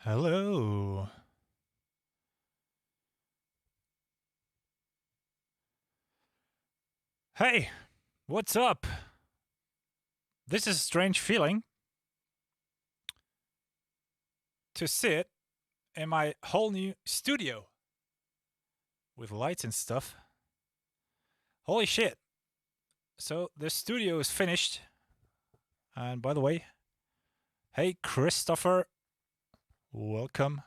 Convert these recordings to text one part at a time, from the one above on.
Hello. Hey, what's up? This is a strange feeling to sit in my whole new studio with lights and stuff. Holy shit. So, the studio is finished. And by the way, hey, Christopher, welcome.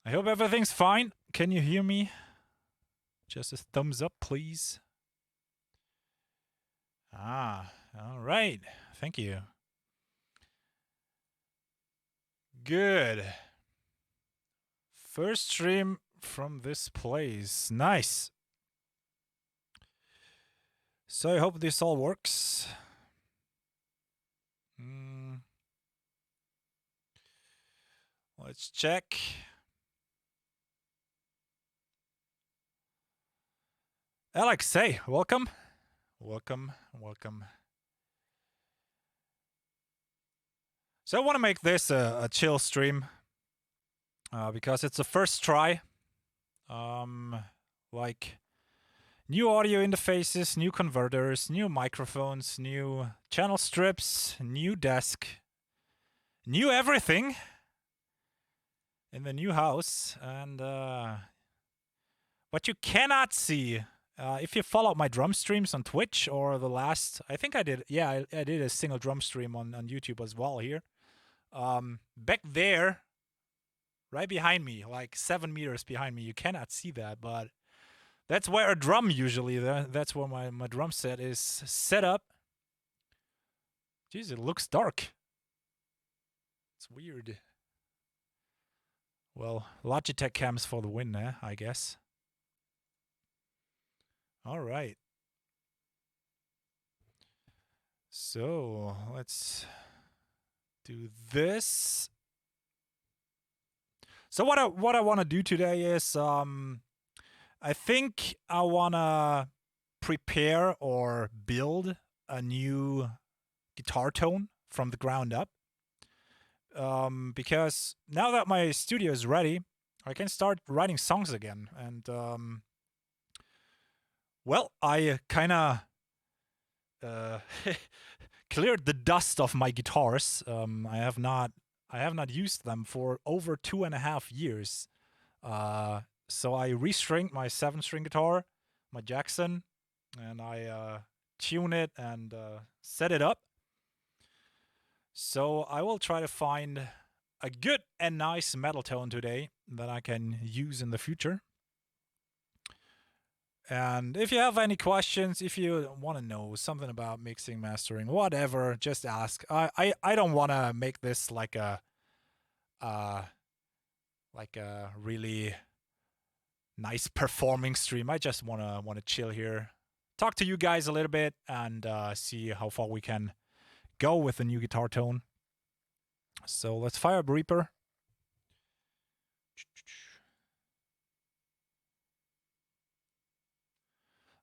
I hope everything's fine. Can you hear me? Just a thumbs up, please. All right. Thank you. Good. First stream from this place. Nice. So I hope this all works. Let's check. Alex, hey, welcome. Welcome. So I want to make this a chill stream because it's the first try. Like new audio interfaces, new converters, new microphones, new channel strips, new desk, new everything in the new house. And what you cannot see, if you follow my drum streams on Twitch or the last, I think I did, yeah, I did a single drum stream on YouTube as well here. Back there, right behind me, like 7 meters behind me, you cannot see that, but that's where a drum usually, that's where my drum set is set up. Jeez, it looks dark. It's weird. Well, Logitech cams for the win, I guess. All right. So let's do this. So what I want to do today is I think I want to prepare or build a new guitar tone from the ground up. Because now that my studio is ready, I can start writing songs again. And well, I kind of cleared the dust off my guitars. I have not used them for over 2.5 years. So I restringed my 7-string guitar, my Jackson, and I tune it and set it up. So I will try to find a good and nice metal tone today that I can use in the future. And if you have any questions, if you want to know something about mixing, mastering, whatever, just ask. I don't want to make this like a really nice performing stream. I just wanna chill here, talk to you guys a little bit, and see how far we can go with the new guitar tone. So let's fire up Reaper.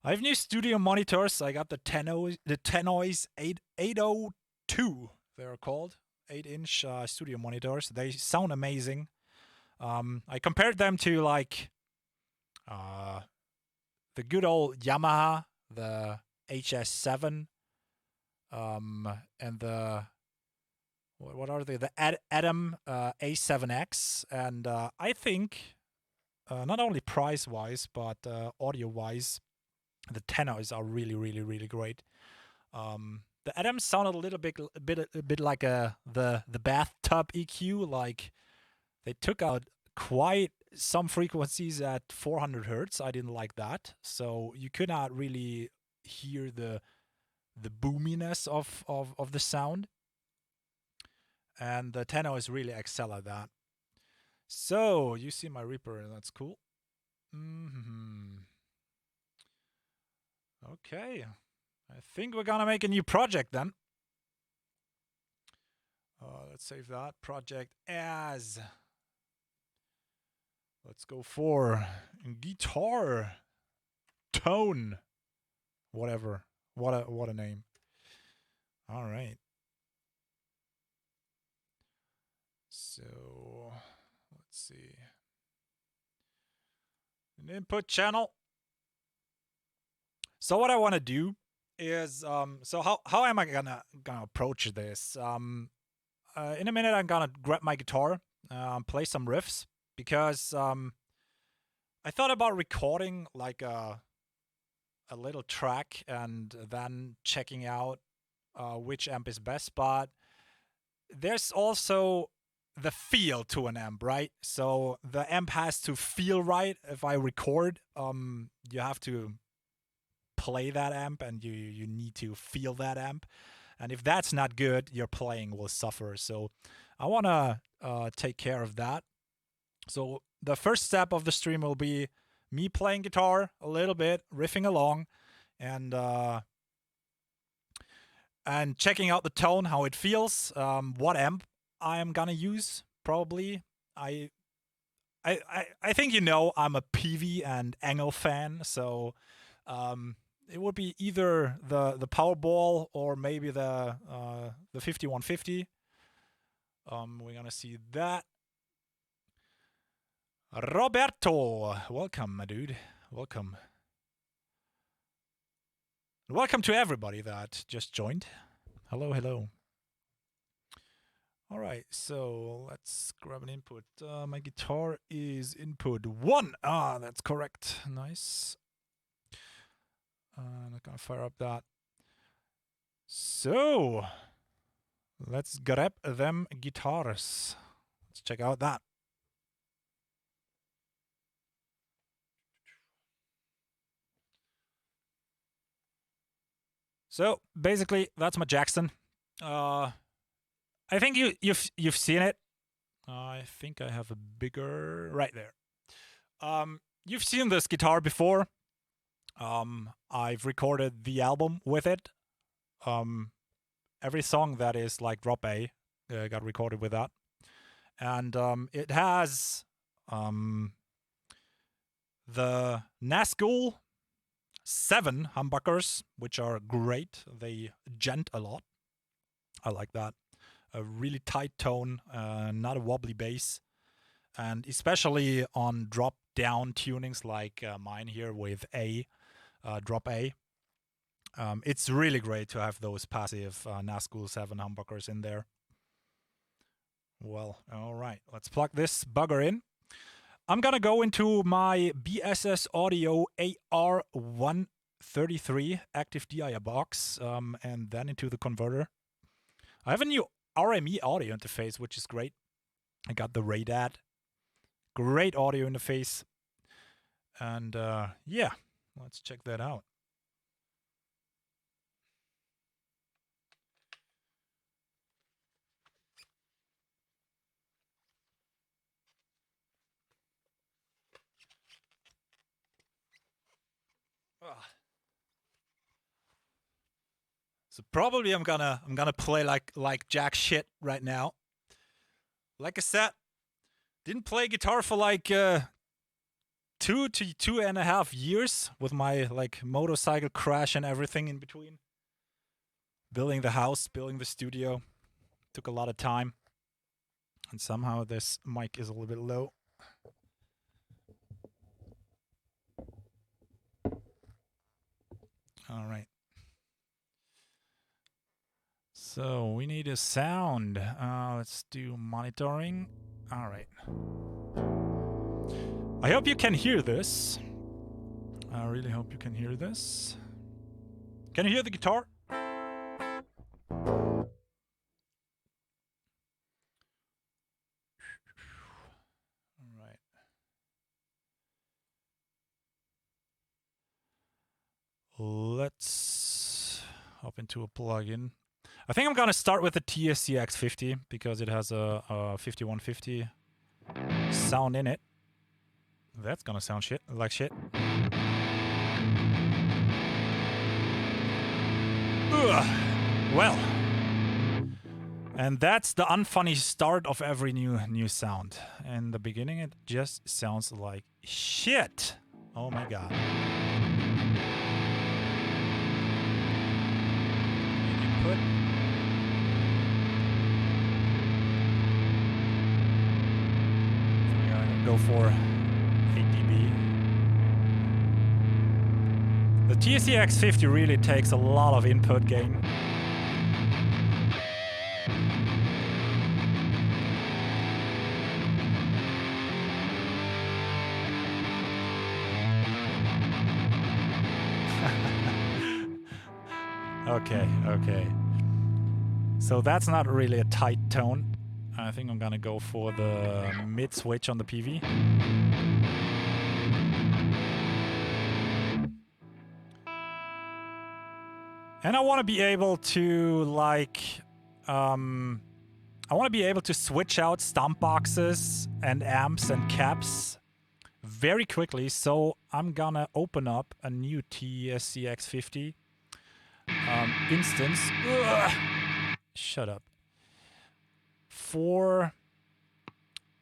I have new studio monitors. I got the Tenoise 802. They're called 8-inch studio monitors. They sound amazing. I compared them to like the good old Yamaha, the HS7, and the what are they? The Adam A7X, and I think not only price wise but audio wise, the tenors are really great. The Adams sounded a little bit like the bathtub EQ. Like they took out quite some frequencies at 400 hertz. I didn't like that, so you could not really hear the boominess of the sound. And the tenors really excel at that. So you see my Reaper, and that's cool. Okay, I think we're gonna make a new project then. Let's save that project as. Let's go for guitar tone, whatever. What a name. All right. So let's see. An input channel. So what I want to do is so how am I gonna approach this? In a minute I'm gonna grab my guitar, play some riffs, because I thought about recording like a little track and then checking out which amp is best, but there's also the feel to an amp, right? So the amp has to feel right. If I record, you have to play that amp and you need to feel that amp. And if that's not good, your playing will suffer. So I want to take care of that. So the first step of the stream will be me playing guitar a little bit, riffing along, and checking out the tone, how it feels, what amp I'm gonna use. Probably, I think you know I'm a PV and Engel fan, so it would be either the Powerball or maybe the 5150. We're gonna see that. Roberto, welcome, my dude. Welcome. Welcome to everybody that just joined. Hello, hello. All right, so let's grab an input. My guitar is input 1. Ah, that's correct. Nice. I'm not gonna fire up that. So let's grab them guitars. Let's check out that. So basically, that's my Jackson. I think you've seen it. I think I have a bigger right there. You've seen this guitar before. I've recorded the album with it. Every song that is like drop A got recorded with that, and it has the Nazgul 7 humbuckers, which are great. They gent a lot. I like that. A really tight tone, not a wobbly bass, and especially on drop-down tunings like mine here with A, drop A. It's really great to have those passive Nazgul 7 humbuckers in there. Well, all right, let's plug this bugger in. I'm gonna go into my BSS Audio AR133 active DI box, and then into the converter. I have a new RME audio interface, which is great. I got the Radad. Great audio interface. And yeah, let's check that out. So probably I'm gonna play like jack shit right now. Like I said, didn't play guitar for like 2 to 2.5 years with my like motorcycle crash and everything in between. Building the house, building the studio, took a lot of time, and somehow this mic is a little bit low. All right. So we need a sound. Let's do monitoring. All right. I hope you can hear this. I really hope you can hear this. Can you hear the guitar? All right. Let's hop into a plugin. I think I'm gonna start with the TSC X50 because it has a 5150 sound in it. That's gonna sound shit like shit. Ugh. Well, and that's the unfunny start of every new sound. In the beginning, it just sounds like shit. Oh my god. Input. go for 8 dB. The TSC X50 really takes a lot of input gain. Okay. So that's not really a tight tone. I think I'm gonna go for the mid switch on the PV. And I want to be able to switch out stomp boxes and amps and caps very quickly. So I'm gonna open up a new TSC X50 instance. Ugh. Shut up.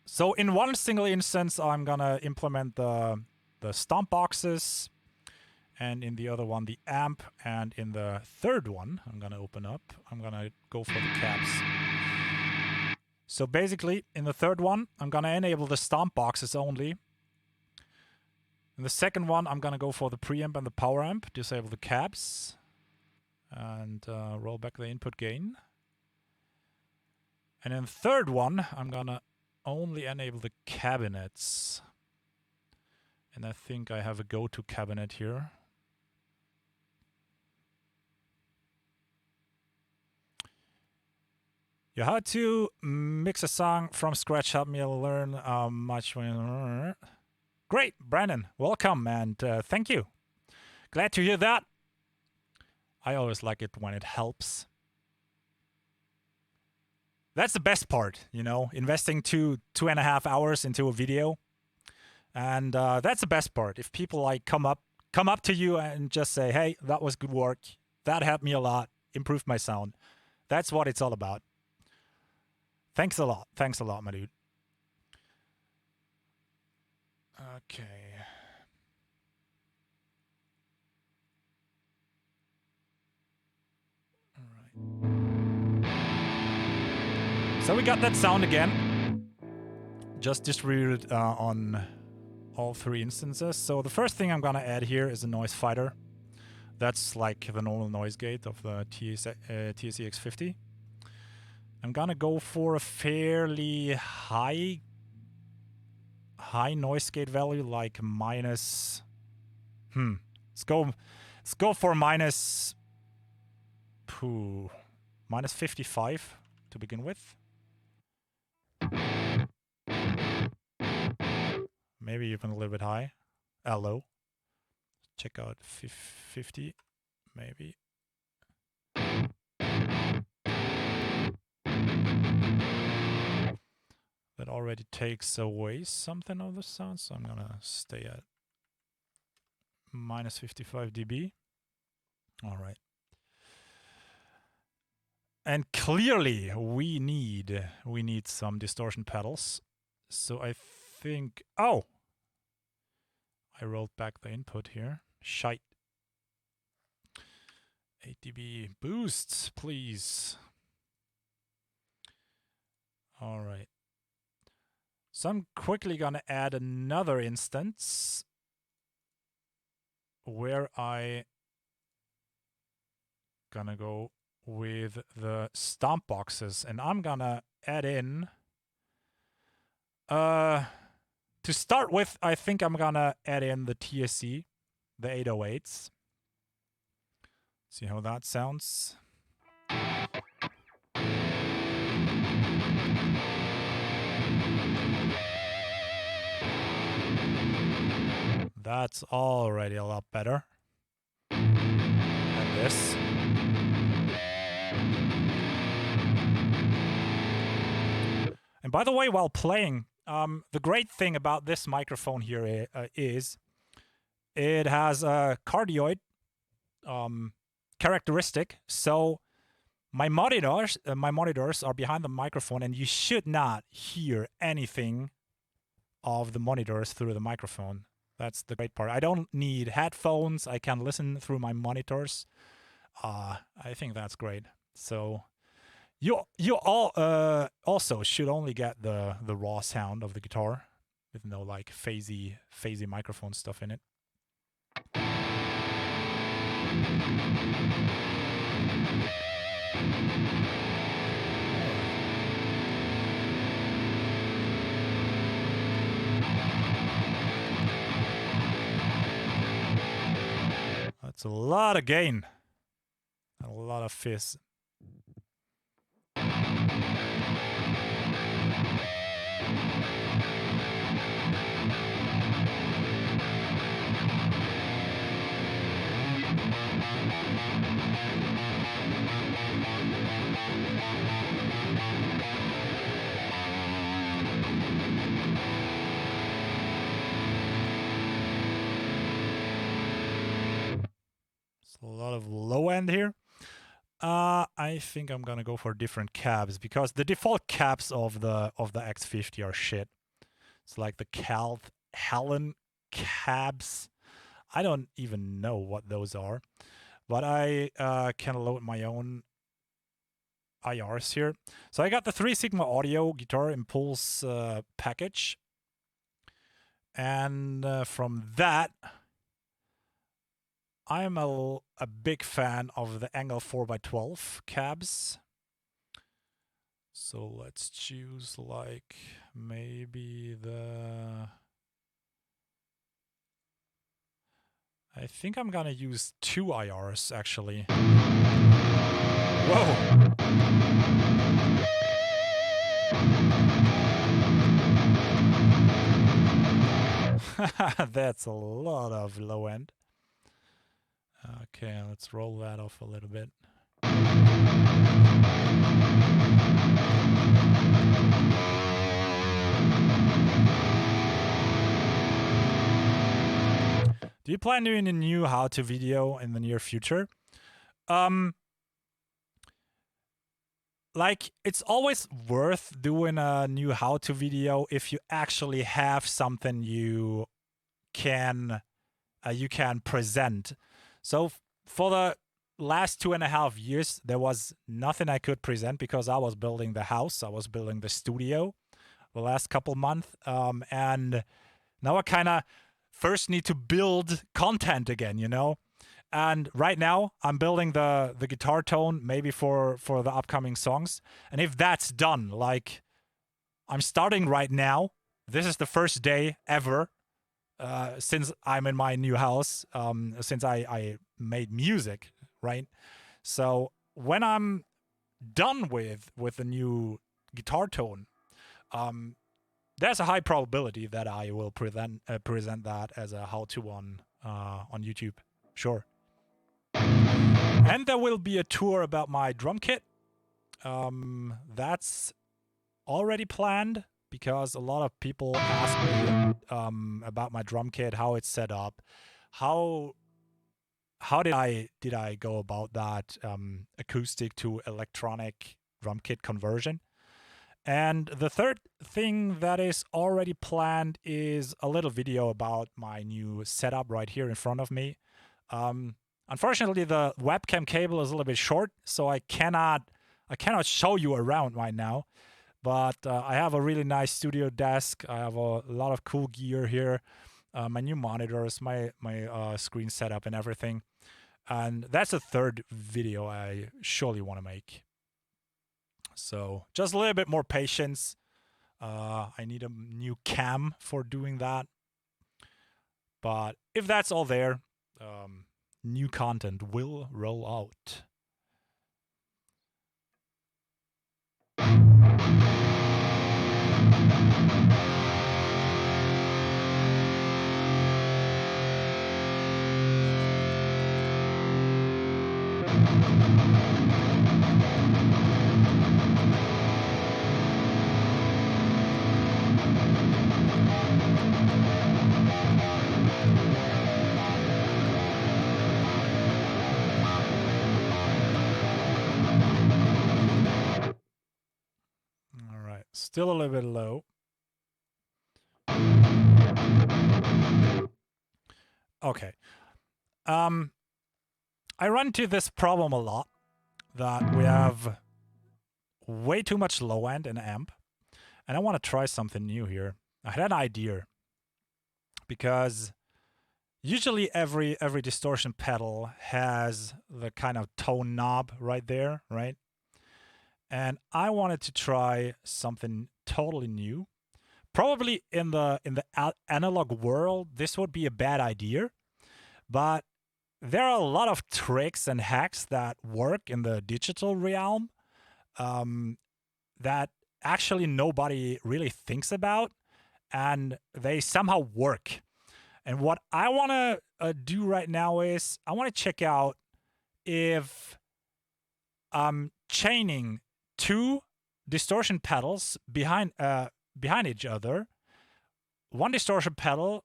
So in one single instance, I'm gonna implement the stomp boxes, and in the other one, the amp, and in the third one, I'm gonna go for the caps. So basically, in the third one, I'm gonna enable the stomp boxes only. In the second one, I'm gonna go for the preamp and the power amp, disable the caps, and roll back the input gain. And in the third one, I'm gonna only enable the cabinets. And I think I have a go-to cabinet here. Yeah, how to mix a song from scratch helped me learn much. Great, Brandon, welcome, and thank you. Glad to hear that. I always like it when it helps. That's the best part, you know, investing 2.5 hours into a video. And that's the best part. If people like come up to you and just say, hey, that was good work. That helped me a lot, improved my sound. That's what it's all about. Thanks a lot, my dude. Okay. All right. So we got that sound again. Just distributed on all 3 instances. So the first thing I'm gonna add here is a noise fighter. That's like the normal noise gate of the TSC X50. I'm gonna go for a fairly high noise gate value, like minus. Let's go for minus 55 to begin with. Maybe even a little bit high. Low. Check out 50, maybe. That already takes away something of the sound, so I'm gonna stay at minus 55 dB. All right. And clearly we need some distortion pedals. So I think, oh, I rolled back the input here. Shite. 8 dB boosts, please. All right. So I'm quickly gonna add another instance where I gonna go with the stomp boxes, and I'm gonna add in to start with, I think I'm gonna add in the TSC, the 808s. See how that sounds. That's already a lot better than this. And by the way, while playing, the great thing about this microphone here is it has a cardioid characteristic. So my monitors are behind the microphone, and you should not hear anything of the monitors through the microphone. That's the great part. I don't need headphones. I can listen through my monitors. I think that's great. So you all also should only get the raw sound of the guitar. with no like phasey microphone stuff in it. That's a lot of gain. A lot of fizz. A lot of low end here. I think I'm gonna go for different cabs because the default cabs of the X50 are shit. It's like the Helen cabs. I don't even know what those are, but I can load my own IRs here. So I got the 3 Sigma Audio Guitar Impulse package, and from that, I'm a big fan of the Angle 4x12 cabs. So let's choose like maybe the... I think I'm gonna use 2 IRs actually. Whoa! That's a lot of low end. Okay, let's roll that off a little bit. Do you plan doing a new how-to video in the near future? Like, it's always worth doing a new how-to video if you actually have something you can present. So for the last 2.5 years, there was nothing I could present because I was building the house, I was building the studio the last couple months, and now I kind of first need to build content again, you know? And right now, I'm building the guitar tone maybe for the upcoming songs. And if that's done, like, I'm starting right now. This is the first day ever since I'm in my new house, since I made music, right? So when I'm done with the new guitar tone, there's a high probability that I will present that as a how-to on YouTube. Sure. And there will be a tour about my drum kit. That's already planned because a lot of people ask me about my drum kit, how it's set up, how did I go about that acoustic to electronic drum kit conversion. And the third thing that is already planned is a little video about my new setup right here in front of me. Unfortunately, the webcam cable is a little bit short, so I cannot show you around right now. But I have a really nice studio desk. I have a lot of cool gear here, my new monitors, my screen setup, and everything. And that's the third video I surely want to make. So just a little bit more patience. I need a new cam for doing that. But if that's all there, new content will roll out. Still a little bit low. Okay. I run into this problem a lot, that we have way too much low end in amp, and I want to try something new here. I had an idea because usually every distortion pedal has the kind of tone knob right there, right? And I wanted to try something totally new. Probably in the analog world, this would be a bad idea, but there are a lot of tricks and hacks that work in the digital realm that actually nobody really thinks about, and they somehow work. And what I want to do right now is I want to check out if chaining two distortion pedals behind each other, one distortion pedal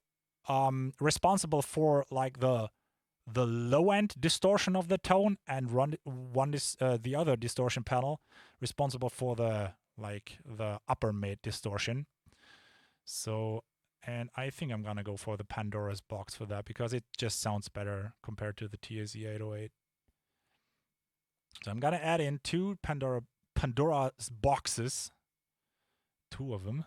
responsible for like the low end distortion of the tone, and the other distortion pedal responsible for the upper mid distortion. So, and I think I'm gonna go for the Pandora's box for that because it just sounds better compared to the TSE 808. So I'm gonna add in two Pandora's boxes, two of them.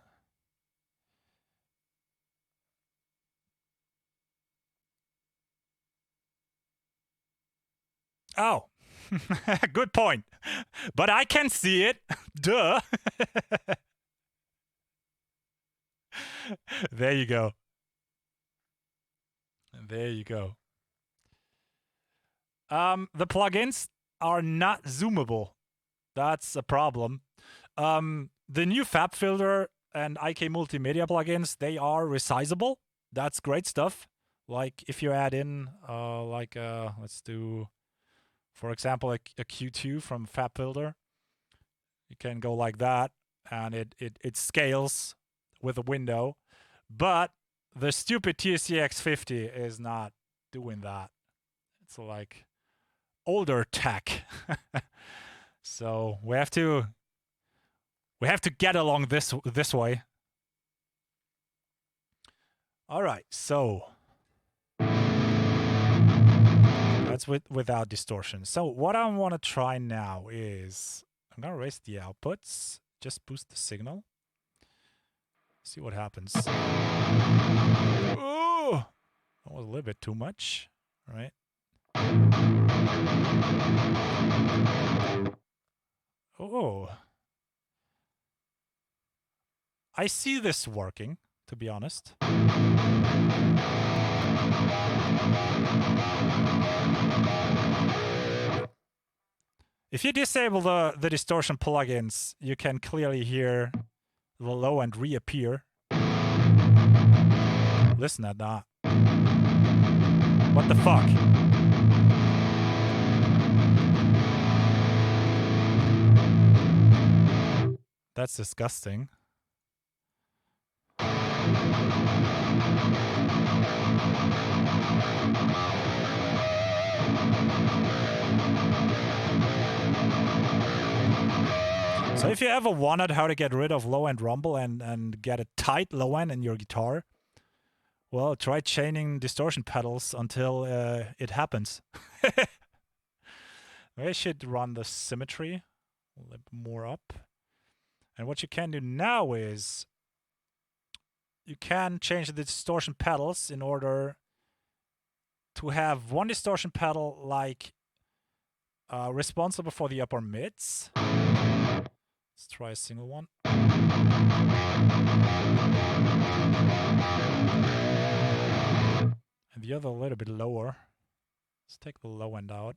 Oh, good point. But I can see it. Duh. There you go. There you go. The plugins are not zoomable. That's a problem. The new Fab Filter and IK Multimedia plugins, they are resizable. That's great stuff. Like if you add in let's do, for example, a Q2 from Fab Filter, you can go like that, and it scales with a window. But the stupid TSE X50 is not doing that. It's like older tech. So we have to get along this way. All right, so that's without distortion. So what I want to try now is I'm gonna raise the outputs, just boost the signal. See what happens. Oh, that was a little bit too much, right? Oh, I see this working, to be honest. If you disable the distortion plugins, you can clearly hear the low end reappear. Listen at that. What the fuck? That's disgusting. So if you ever wondered how to get rid of low-end rumble and get a tight low end in your guitar, well, try chaining distortion pedals until it happens. I should run the symmetry a little bit more up. And what you can do now is you can change the distortion pedals in order to have one distortion pedal like responsible for the upper mids. Let's try a single one. And the other a little bit lower. Let's take the low end out.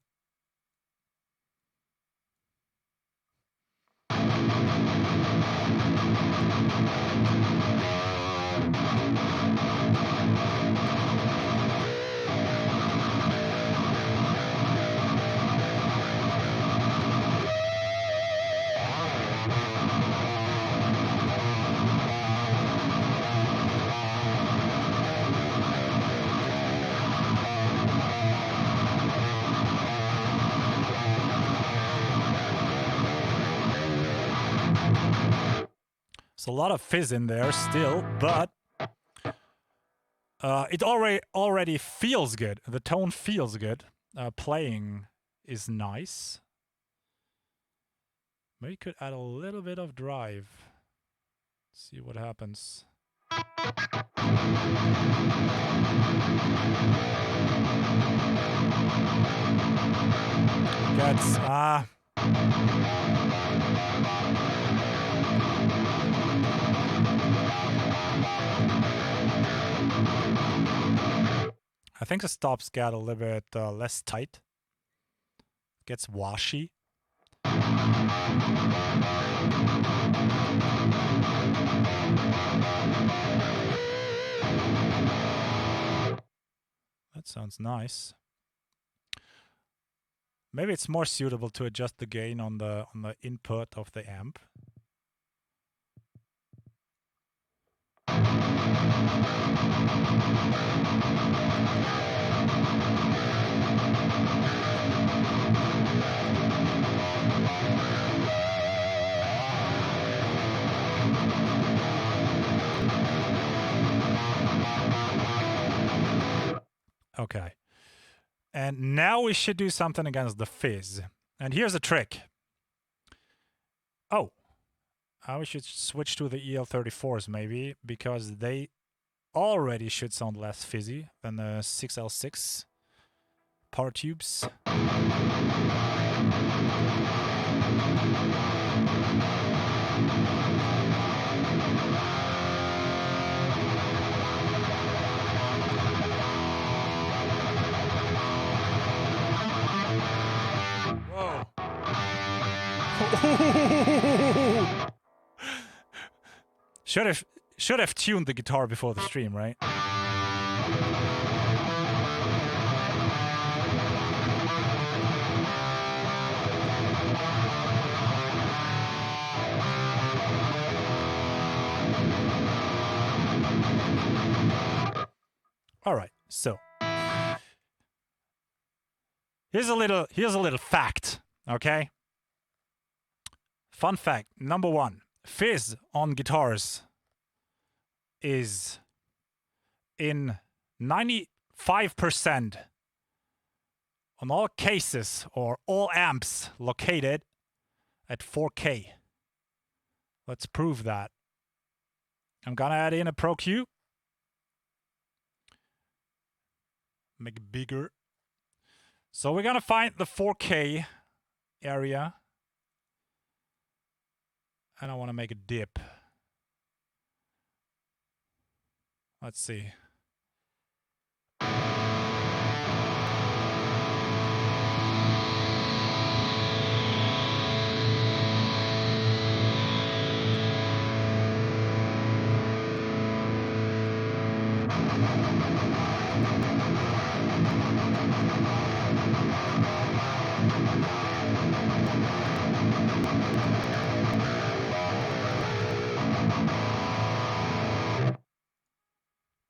There's a lot of fizz in there still, but it already feels good. The tone feels good. Playing is nice. Maybe could add a little bit of drive. See what happens. Gets I think the stops get a little bit less tight. Gets washy. That sounds nice. Maybe it's more suitable to adjust the gain on the input of the amp. Okay. And now we should do something against the fizz. And here's a trick. Oh, we should switch to the EL34s maybe, because they already should sound less fizzy than the 6L6 power tubes. Whoa. Should have tuned the guitar before the stream, right? All right, so here's a little fact, okay? Fun fact number 1: fizz on guitars is in 95% on all cases or all amps located at 4K. Let's prove that. I'm gonna add in a Pro Q. Make it bigger. So we're gonna find the 4K area. And I want to make a dip. Let's see.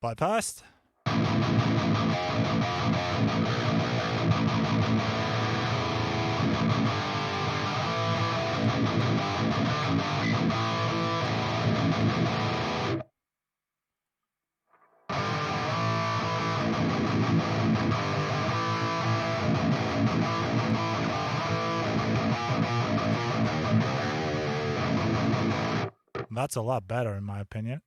Bypassed. That's a lot better in my opinion.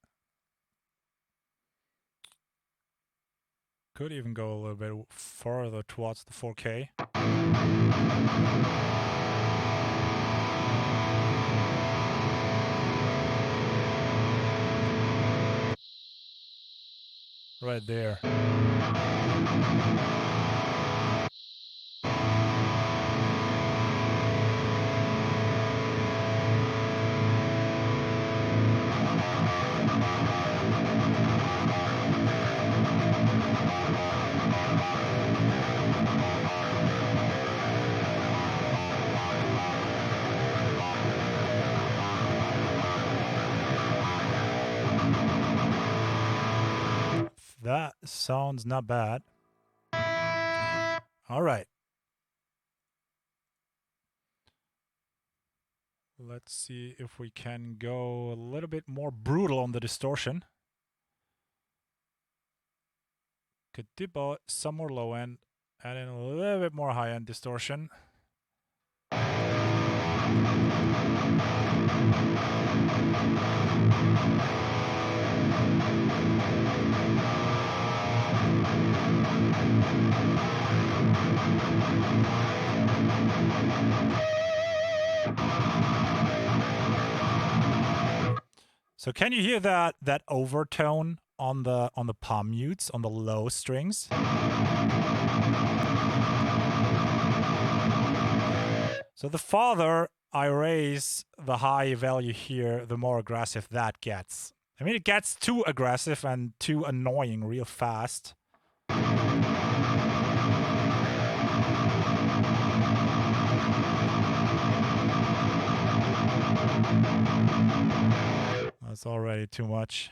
Could even go a little bit further towards the 4K. Right there. That sounds not bad. All right. Let's see if we can go a little bit more brutal on the distortion. Could dip out some more low end, add in a little bit more high end distortion. So can you hear that overtone on the palm mutes on the low strings? So the farther I raise the high value here, the more aggressive that gets. I mean, it gets too aggressive and too annoying real fast. That's already too much.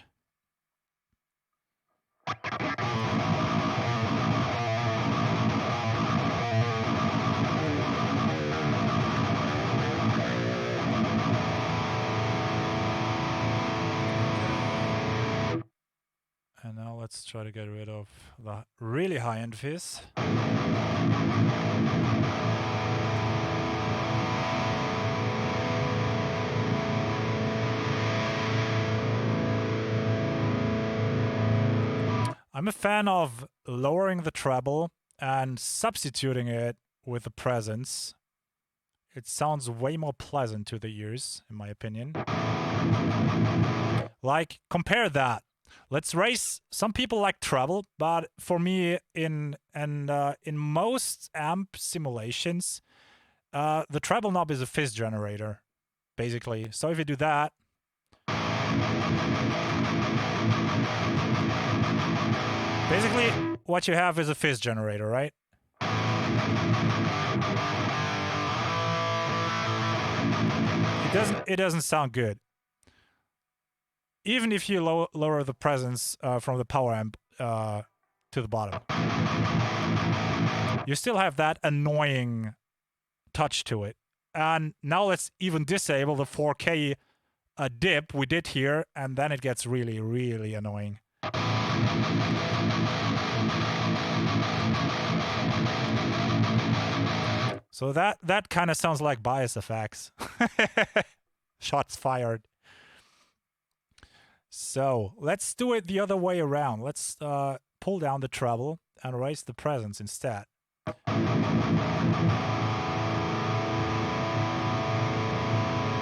And now let's try to get rid of the really high-end fizz. I'm a fan of lowering the treble and substituting it with the presence. It sounds way more pleasant to the ears, in my opinion. Like, compare that. Let's raise. Some people like treble, but for me, in most amp simulations, the treble knob is a fizz generator, basically. So if you do that, basically what you have is a fizz generator, right? It doesn't sound good. Even if you lower the presence from the power amp to the bottom, you still have that annoying touch to it. And now let's even disable the 4K dip we did here, and then it gets really, really annoying. So that kind of sounds like bias effects. Shots fired. So let's do it the other way around. Let's pull down the treble and raise the presence instead.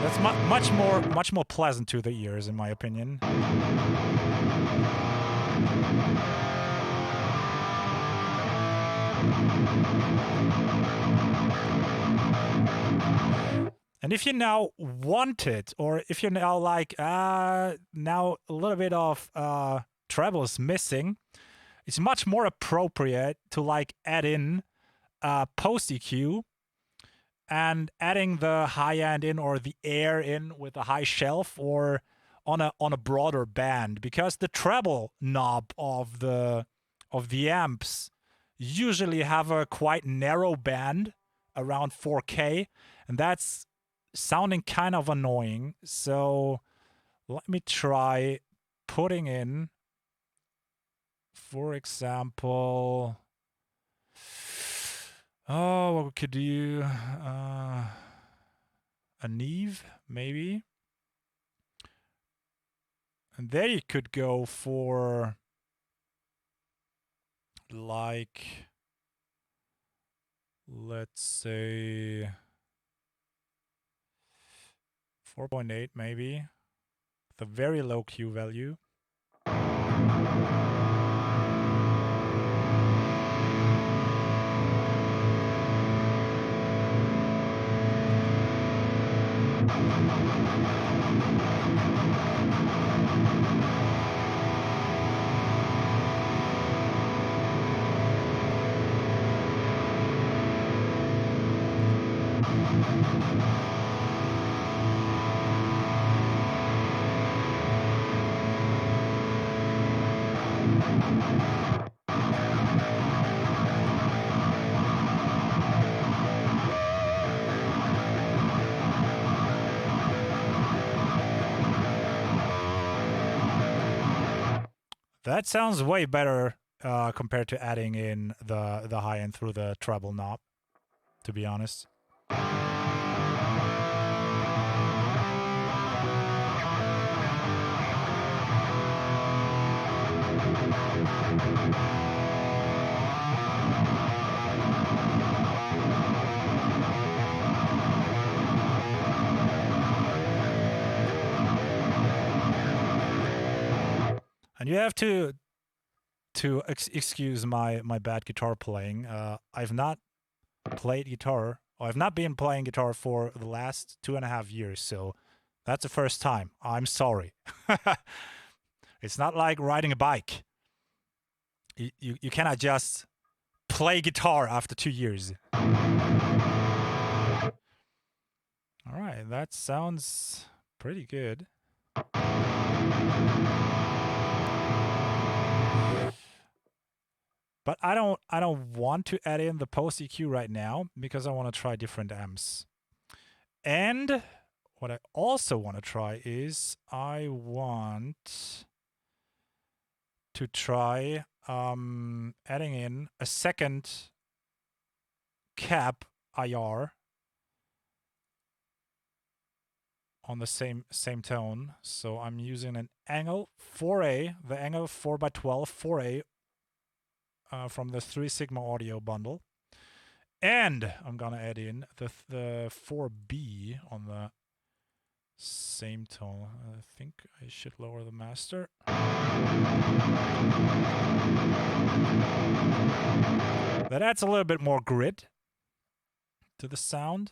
That's much more pleasant to the ears, in my opinion. And if you now want it, or if you're now like, now a little bit of treble is missing, it's much more appropriate to like add in post EQ and adding the high end in or the air in with a high shelf or on a broader band, because the treble knob of the amps usually have a quite narrow band around 4K, and that's sounding kind of annoying. So let me try putting in, for example, what we could do, a Neve maybe, and there you could go for like, let's say 4.8 maybe, with a very low Q value. That sounds way better compared to adding in the high end through the treble knob, to be honest. And you have to excuse my bad guitar playing. I've not played guitar, or I've not been playing guitar for the last 2.5 years, so that's the first time. I'm sorry. It's not like riding a bike. You cannot just play guitar after 2 years. All right, that sounds pretty good. But I don't want to add in the post EQ right now because I want to try different amps. And what I also want to try is I want to try adding in a second cap IR on the same tone. So I'm using an angle 4A, the angle 4x12 4A from the 3 Sigma audio bundle. And I'm gonna add in the 4B on the same tone. I think I should lower the master. That adds a little bit more grit to the sound.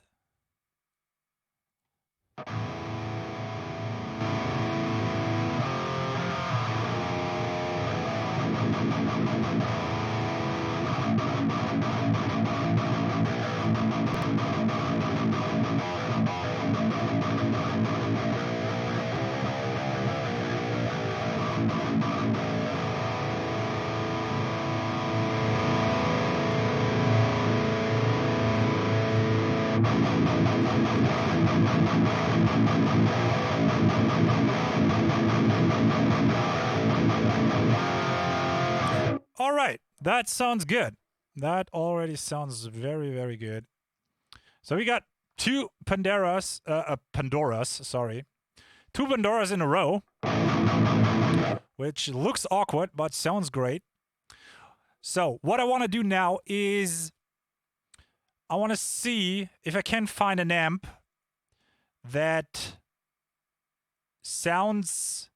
All right, that sounds good. That already sounds very, very good. So we got two Pandoras, two Pandoras in a row, which looks awkward, but sounds great. So what I want to do now is I want to see if I can find an amp that sounds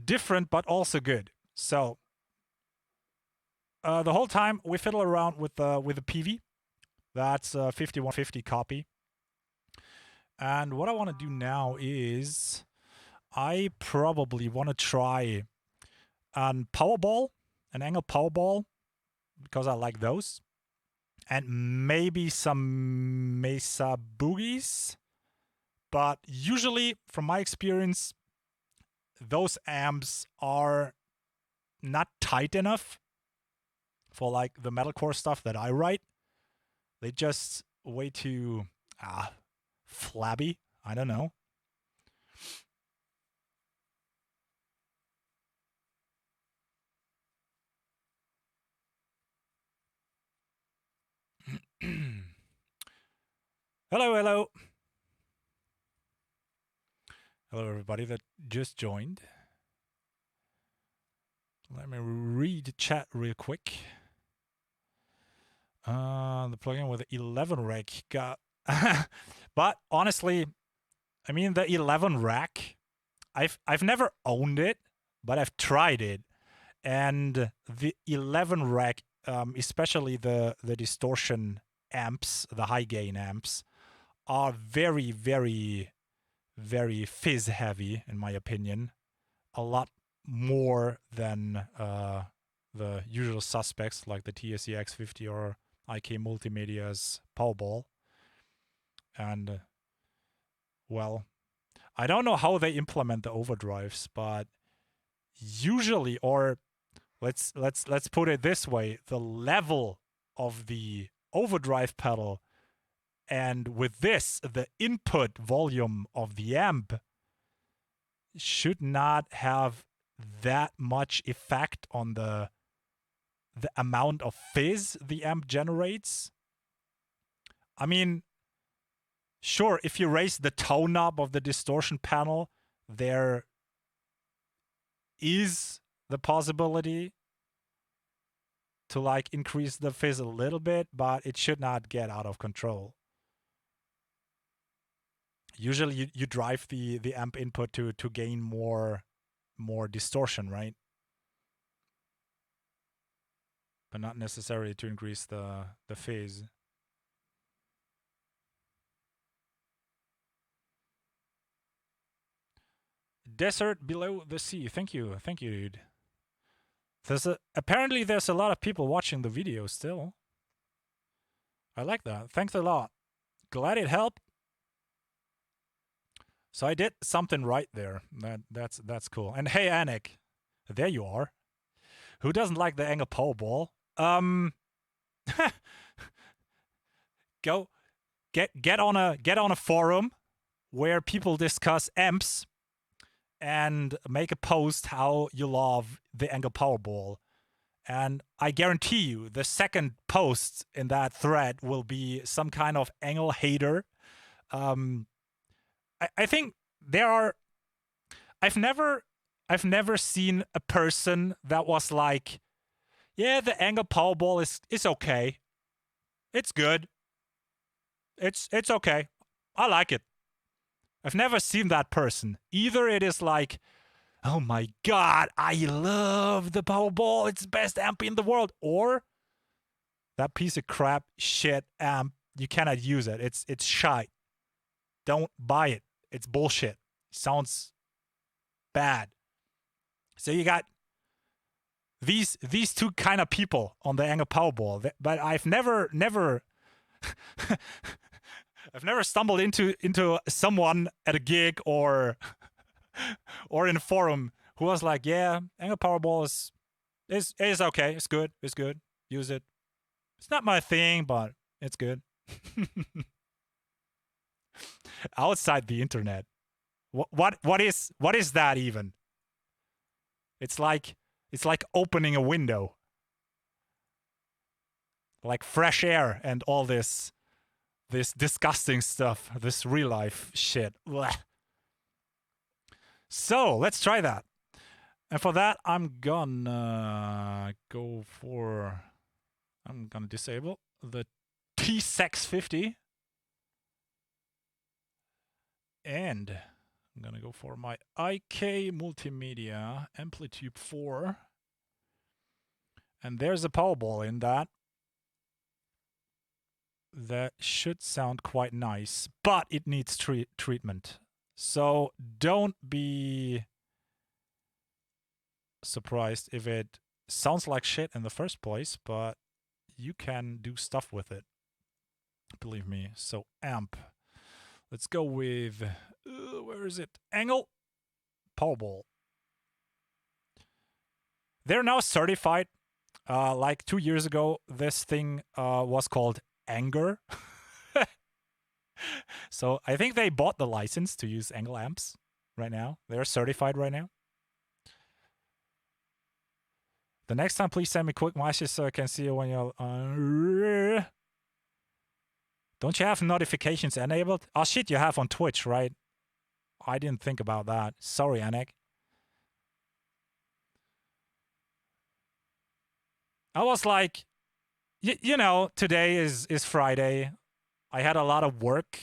different, but also good. So the whole time we fiddle around with the PV. That's a 5150 copy. And what I want to do now is I probably want to try an Powerball, an angle Powerball, because I like those. And maybe some Mesa Boogies. But usually, from my experience, those amps are not tight enough for like the metalcore stuff that I write. They just way too flabby. I don't know. Hello, hello. Hello, everybody that just joined. Let me read the chat real quick. The plugin with the 11 rack got... But honestly, I mean, the 11 rack, I've never owned it, but I've tried it. And the 11 rack, especially the distortion amps, the high gain amps, are very, very, very fizz heavy, in my opinion. A lot more than the usual suspects like the TSE X50 or IK Multimedia's Powerball. And well, I don't know how they implement the overdrives, but usually, or let's put it this way, the level of the overdrive pedal and with this, the input volume of the amp should not have that much effect on the amount of fizz the amp generates. I mean, sure, if you raise the tone knob of the distortion panel, there is the possibility to like increase the fizz a little bit, but it should not get out of control. Usually you drive the amp input to gain more more distortion, right? But not necessarily to increase the phase. Desert below the sea. Thank you, dude. Apparently there's a lot of people watching the video still. I like that. Thanks a lot. Glad it helped. So I did something right there. That's cool. And hey, Anik, there you are. Who doesn't like the angle Powerball? Go get on a forum where people discuss amps and make a post how you love the angle Powerball. And I guarantee you, the second post in that thread will be some kind of angle hater. I think there are. I've never seen a person that was like, yeah, the angle Powerball is okay. It's good. It's okay. I like it. I've never seen that person. Either it is like, oh my god, I love the Powerball. It's the best amp in the world. Or that piece of crap shit amp, you cannot use it. It's shite. Don't buy it. It's bullshit. It sounds bad. So you got these two kind of people on the angle Powerball. But I've never I've never stumbled into someone at a gig or in a forum who was like, yeah, angle Powerball is okay. It's good. It's good. Use it. It's not my thing, but it's good. Outside the internet. What is that even? It's like opening a window. Like fresh air and all this disgusting stuff, this real life shit. Blech. So let's try that. And for that, I'm gonna disable the T650. And I'm gonna go for my IK Multimedia Amplitude 4. And there's a Powerball in that. That should sound quite nice, but it needs treatment. So don't be surprised if it sounds like shit in the first place, but you can do stuff with it. Believe me. So amp. Let's go with, where is it? Angle Powerball. They're now certified. Like 2 years ago, this thing was called Anger. So I think they bought the license to use angle amps right now. They're certified right now. The next time, please send me quick message so I can see you when you're... Don't you have notifications enabled? Oh shit, you have on Twitch, right? I didn't think about that. Sorry, Anik. I was like, you know, today is Friday. I had a lot of work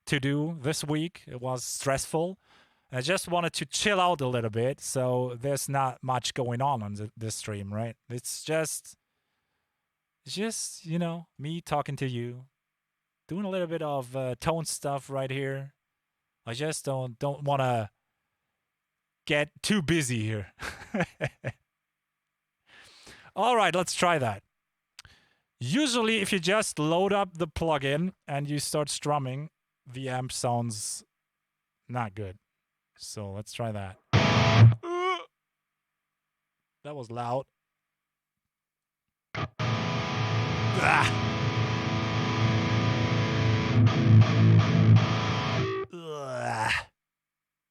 to do this week. It was stressful. I just wanted to chill out a little bit, so there's not much going on this stream, right? It's just, you know, me talking to you, doing a little bit of tone stuff right here. I just don't want to get too busy here. All right, let's try that. Usually, if you just load up the plugin and you start strumming, the amp sounds not good. So let's try that. That was loud.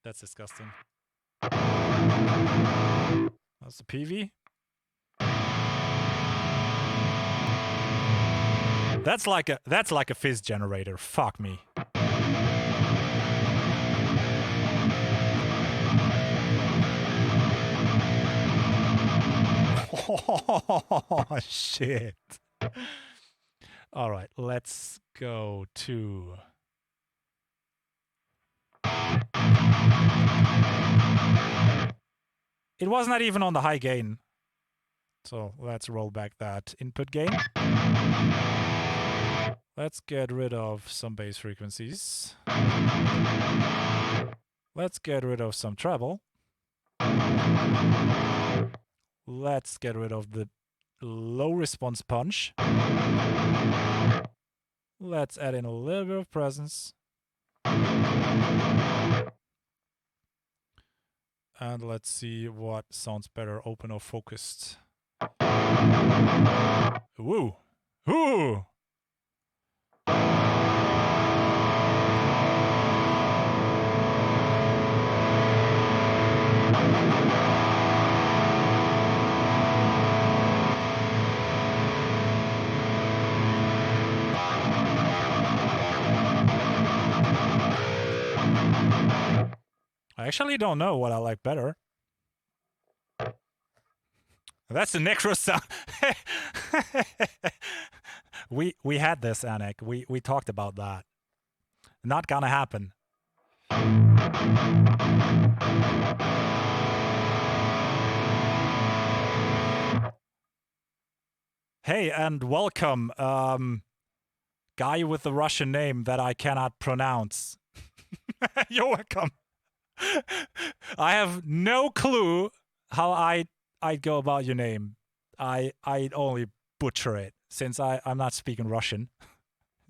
That's disgusting. That's the PV. That's like a fizz generator. Fuck me. Oh shit. All right, let's go to It was not even on the high gain. So let's roll back that input gain. Let's get rid of some bass frequencies. Let's get rid of some treble. Let's get rid of the low response punch. Let's add in a little bit of presence. And let's see what sounds better, open or focused. Woo! Woo! I actually don't know what I like better. That's the necro sound. we had this, Anik. We talked about that. Not gonna happen. Hey, and welcome, guy with the Russian name that I cannot pronounce. You're welcome. I have no clue how I'd go about your name. I'd only butcher it since I'm not speaking Russian.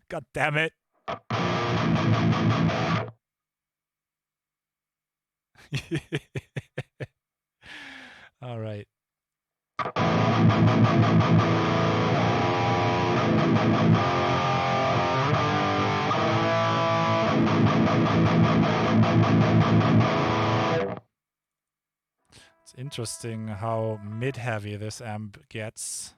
God damn it. All right. It's interesting how mid-heavy this amp gets.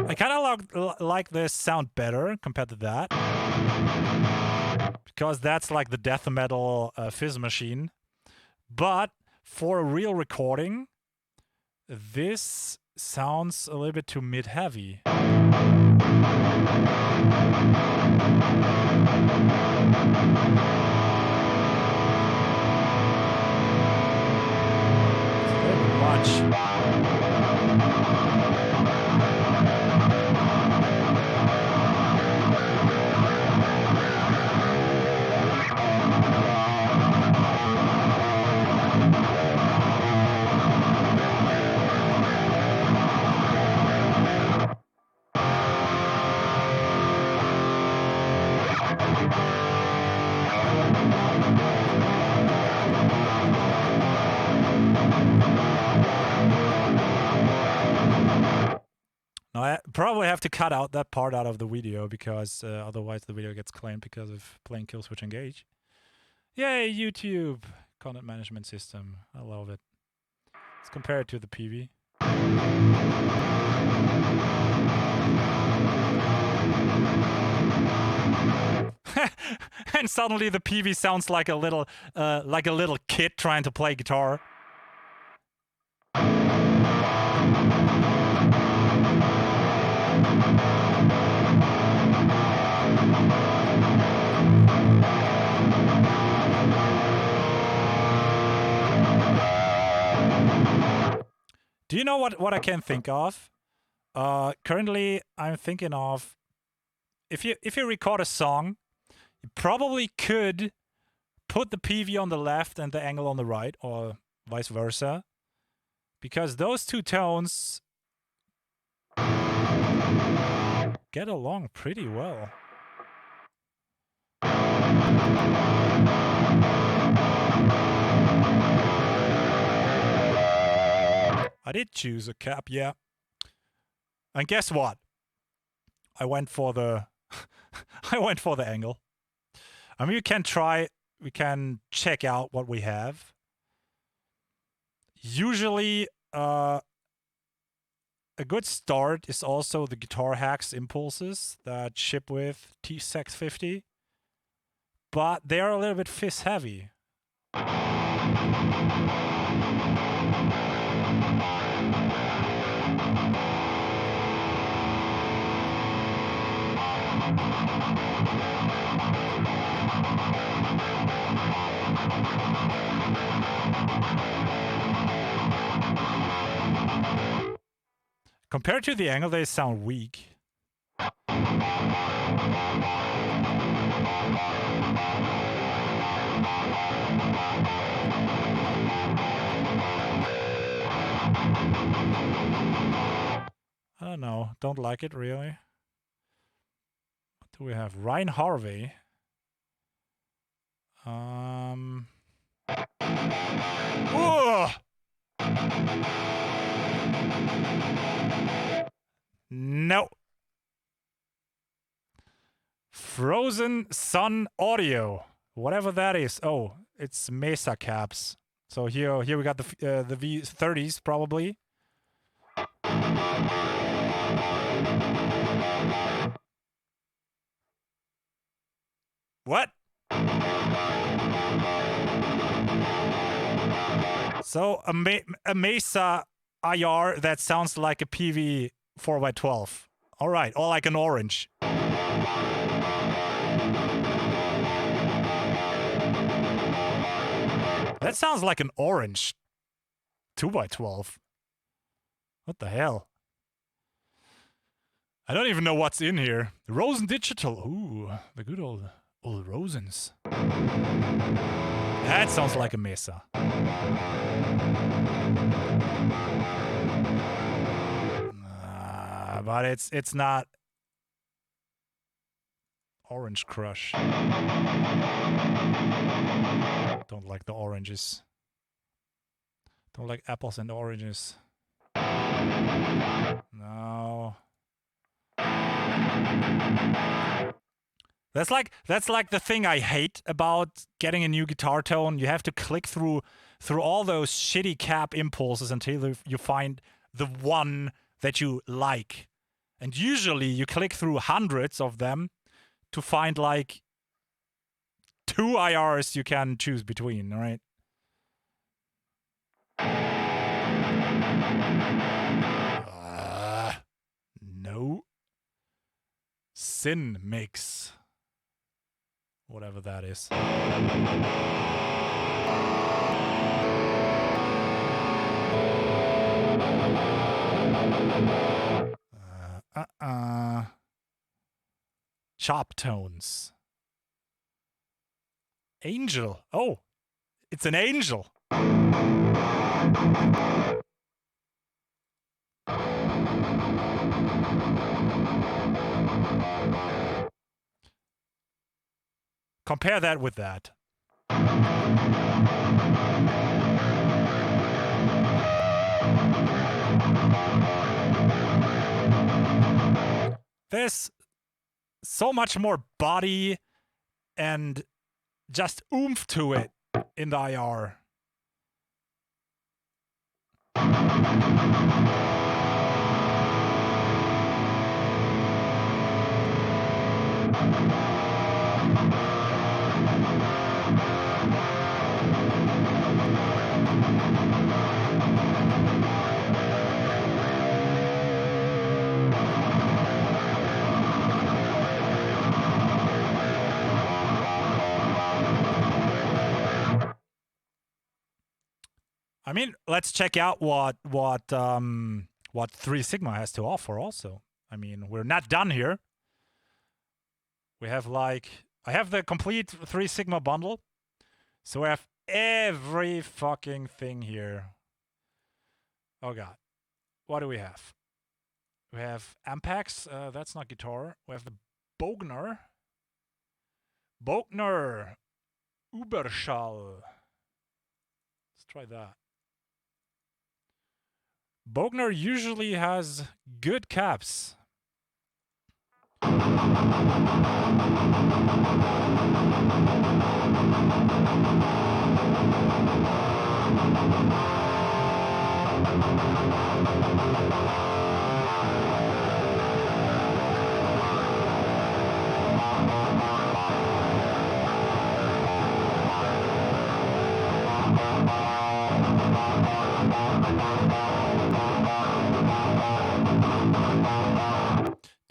I kind of like this sound better compared to that, because that's like the death metal fizz machine. But for a real recording, this sounds a little bit too mid-heavy. It's a little bit much. Now, I probably have to cut out that part out of the video because otherwise the video gets claimed because of playing Kill Switch Engage. Yay, YouTube content management system. I love it. Let's compare it to the PV. And suddenly the PV sounds like a little kid trying to play guitar. Do you know what I can think of? Currently, I'm thinking of if you record a song, you probably could put the PV on the left and the angle on the right, or vice versa, because those two tones get along pretty well. I did choose a cap, yeah. And guess what? I went for the angle. I mean, we can check out what we have. Usually, a a good start is also the Guitar Hacks impulses that ship with T650, but they are a little bit fizz heavy. Compared to the angle, they sound weak. I don't know. Don't like it, really. What do we have? Ryan Harvey. Ugh! No. Frozen Sun Audio. Whatever that is. Oh, it's Mesa caps. So here we got the V30s probably. What? So a Mesa IR that sounds like a PV 4x12. All right, or like an orange. That sounds like an orange 2x12. What the hell? I don't even know what's in here. Rosen Digital. Ooh, the good old Rosens. That sounds like a Mesa. But it's not Orange Crush. Don't like the oranges. Don't like apples and oranges. No. That's like the thing I hate about getting a new guitar tone. You have to click through all those shitty cap impulses until you find the one that you like. And usually you click through hundreds of them to find like 2 IRs you can choose between, right? No. Sin Mix. Whatever that is. Chop tones. Angel. Oh, it's an angel. Compare that with that. There's so much more body and just oomph to it in the IR. I mean, let's check out what 3 Sigma has to offer also. I mean, we're not done here. We have I have the complete 3 Sigma bundle. So we have every fucking thing here. Oh god. What do we have? We have Ampex, that's not guitar. We have the Bogner. Überschall. Let's try that. Bogner usually has good caps.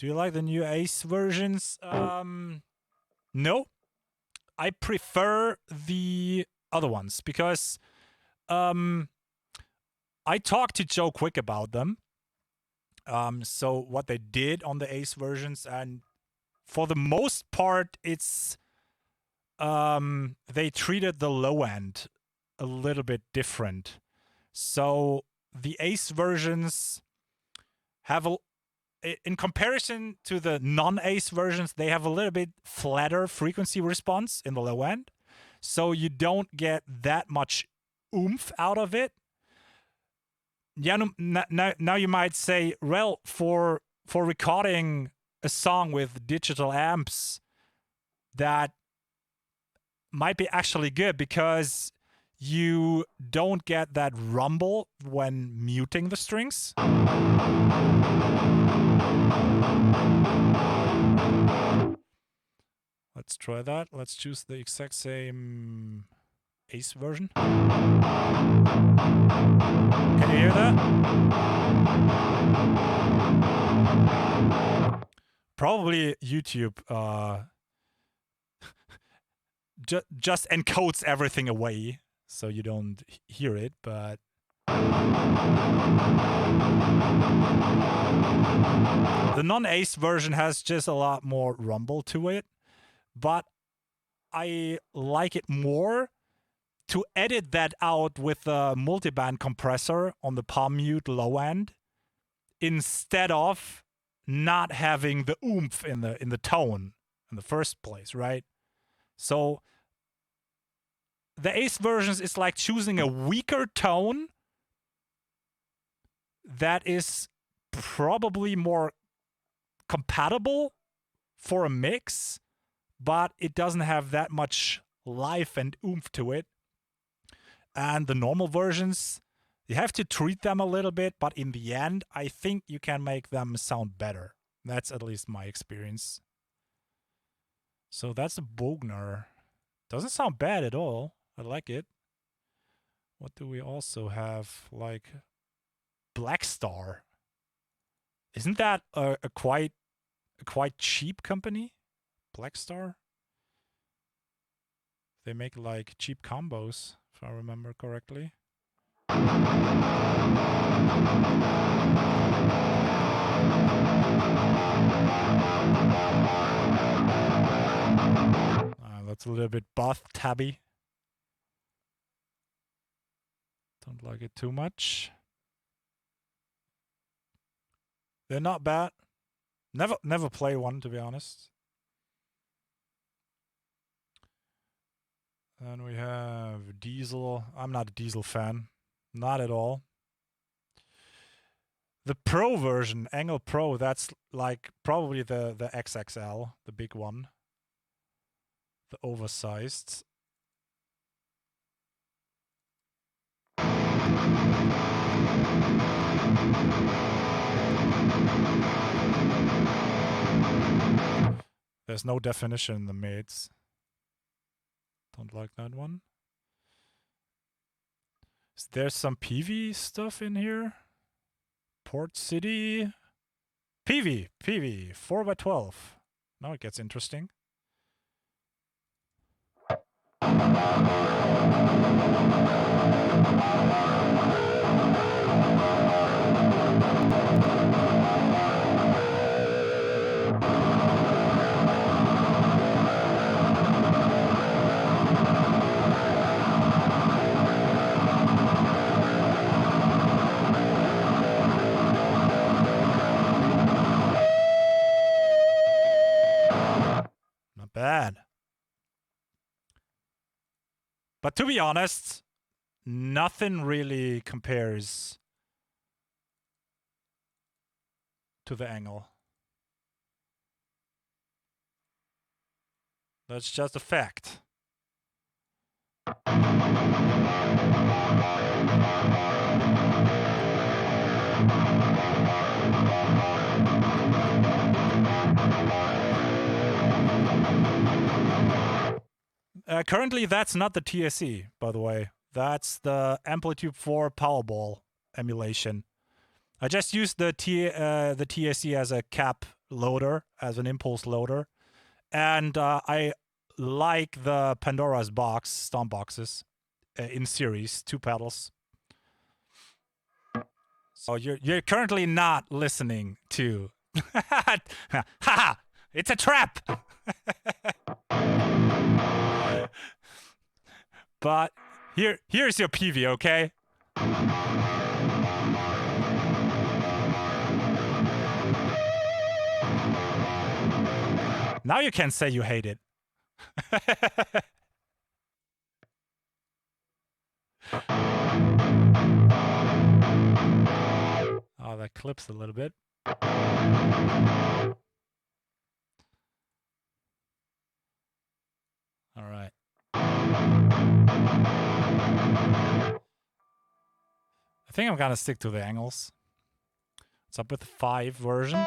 Do you like the new Ace versions? No. I prefer the other ones because I talked to Joe Quick about them. So what they did on the Ace versions, and for the most part, it's they treated the low end a little bit different. So the Ace versions have in comparison to the non-Ace versions, they have a little bit flatter frequency response in the low end. So you don't get that much oomph out of it. Yeah, now you might say, well, for recording a song with digital amps, that might be actually good because you don't get that rumble when muting the strings. Let's try that. Let's choose the exact same Ace version. Can you hear that? Probably YouTube just encodes everything away so you don't hear it, but the non-Ace version has just a lot more rumble to it, but I like it more to edit that out with a multiband compressor on the palm mute low end instead of not having the oomph in the tone in the first place, right? So the Ace versions is like choosing a weaker tone that is probably more compatible for a mix, but it doesn't have that much life and oomph to it. And the normal versions, you have to treat them a little bit, but in the end, I think you can make them sound better. That's at least my experience. So that's a Bogner. Doesn't sound bad at all. I like it. What do we also have? Like Black Star. Isn't that a quite cheap company? Black Star? They make like cheap combos, if I remember correctly. That's a little bit bath tabby. Don't like it too much. They're not bad. Never play one, to be honest. Then we have Diesel. I'm not a Diesel fan. Not at all. The Pro version, Angle Pro, that's like probably the XXL, the big one. The oversized. There's no definition in the mids. Don't like that one. Is there some PV stuff in here? Port City. PV, 4x12. Now it gets interesting. Not bad. But to be honest, nothing really compares to the Angle. That's just a fact. Currently, that's not the TSE, by the way. That's the Amplitude 4 Powerball emulation. I just used the TSC as a cap loader, as an impulse loader, and I like the Pandora's box stomp boxes in series, 2 pedals. So you're currently not listening to. Haha! It's a trap. But here's your PV, okay? Now you can say you hate it. Oh, that clips a little bit. All right. I think I'm gonna stick to the angles. What's up with the 5 version?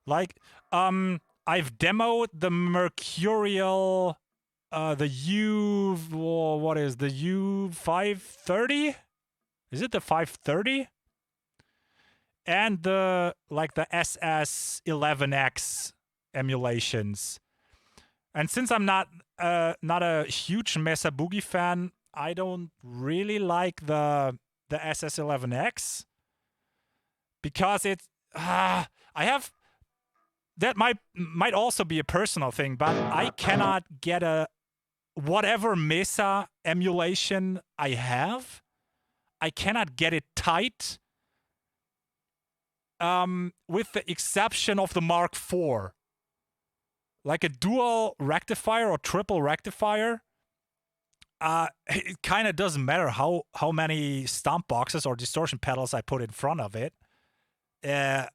Like, I've demoed the Mercurial, the U, what is the U530? Is it the 530? And the SS11X emulations. And since I'm not a huge Mesa Boogie fan, I don't really like the SS11X because it's I have that might also be a personal thing, but I cannot get a whatever Mesa emulation I have, I cannot get it tight. With the exception of the Mark IV. Like a dual rectifier or triple rectifier, it kind of doesn't matter how many stomp boxes or distortion pedals I put in front of it. I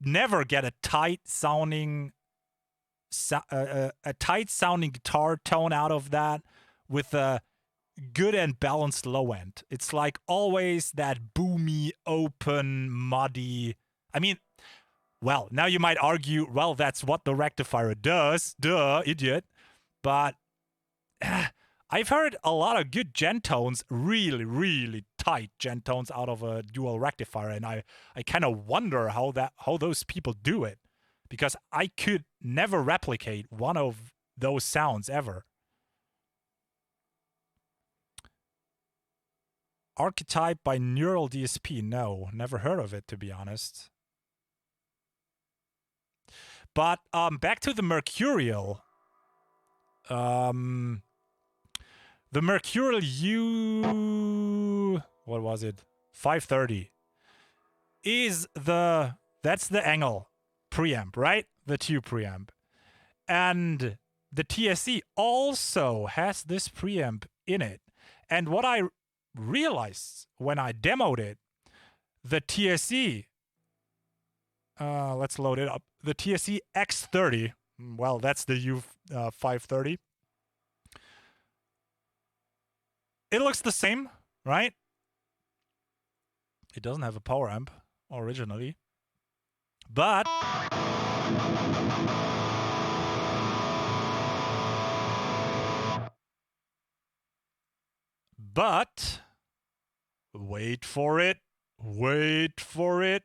never get a tight sounding guitar tone out of that with a good and balanced low end. It's like always that boomy, open, muddy. I mean, well, now you might argue, well, that's what the rectifier does. Duh, idiot. But I've heard a lot of good gen tones, really, really tight gen tones out of a dual rectifier, and I kind of wonder how those people do it, because I could never replicate one of those sounds ever. Archetype by Neural DSP. No, never heard of it, to be honest. But back to the Mercurial. The Mercurial U... What was it? 530. That's the Engel preamp, right? The tube preamp. And the TSC also has this preamp in it. And what I realized when I demoed it, the TSC, let's load it up. The TSC X30, well, that's the U530. It looks the same, right? It doesn't have a power amp originally, but wait for it. Wait for it.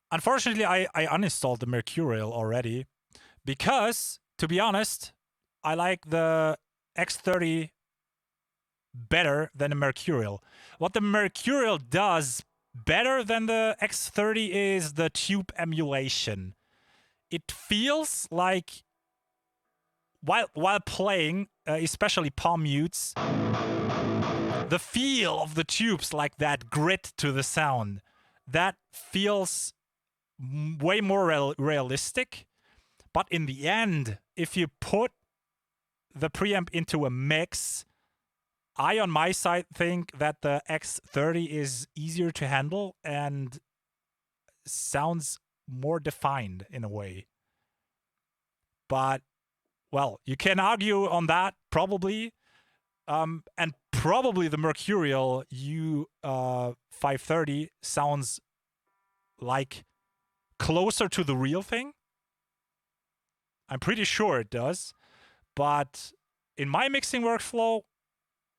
Unfortunately, I uninstalled the Mercurial already because, to be honest, I like the X30 better than the Mercurial. What the Mercurial does better than the X30 is the tube emulation. It feels like while playing, especially palm mutes, the feel of the tubes, like that grit to the sound, that feels way more realistic. But in the end, if you put the preamp into a mix, I on my side think that the X30 is easier to handle and sounds more defined in a way. But, well, you can argue on that, probably. And probably the Mercurial U530 sounds like closer to the real thing. I'm pretty sure it does. But in my mixing workflow,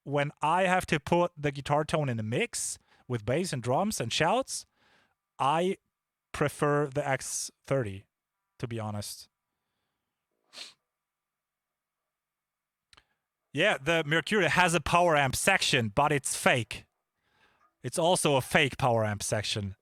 when I have to put the guitar tone in a mix with bass and drums and shouts, I prefer the X30, to be honest. Yeah, the Mercurial has a power amp section, but it's fake. It's also a fake power amp section.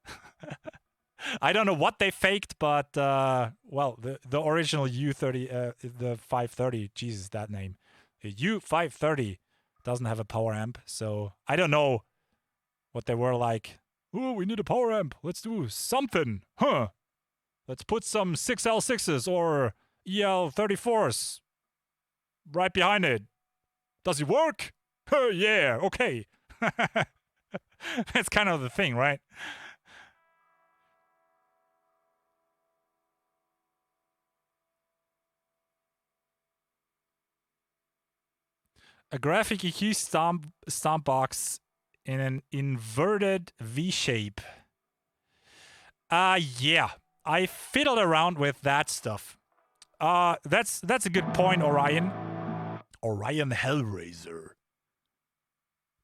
I don't know what they faked, but well, the original U30, the 530, Jesus, that name, the U530 doesn't have a power amp, so I don't know what they were like. Oh, we need a power amp. Let's do something, huh? Let's put some 6L6s or EL34s right behind it. Does it work? Yeah, okay. That's kind of the thing, right? A graphic EQ stomp box in an inverted V shape. Yeah. I fiddled around with that stuff. That's a good point, Orion. Orion Hellraiser.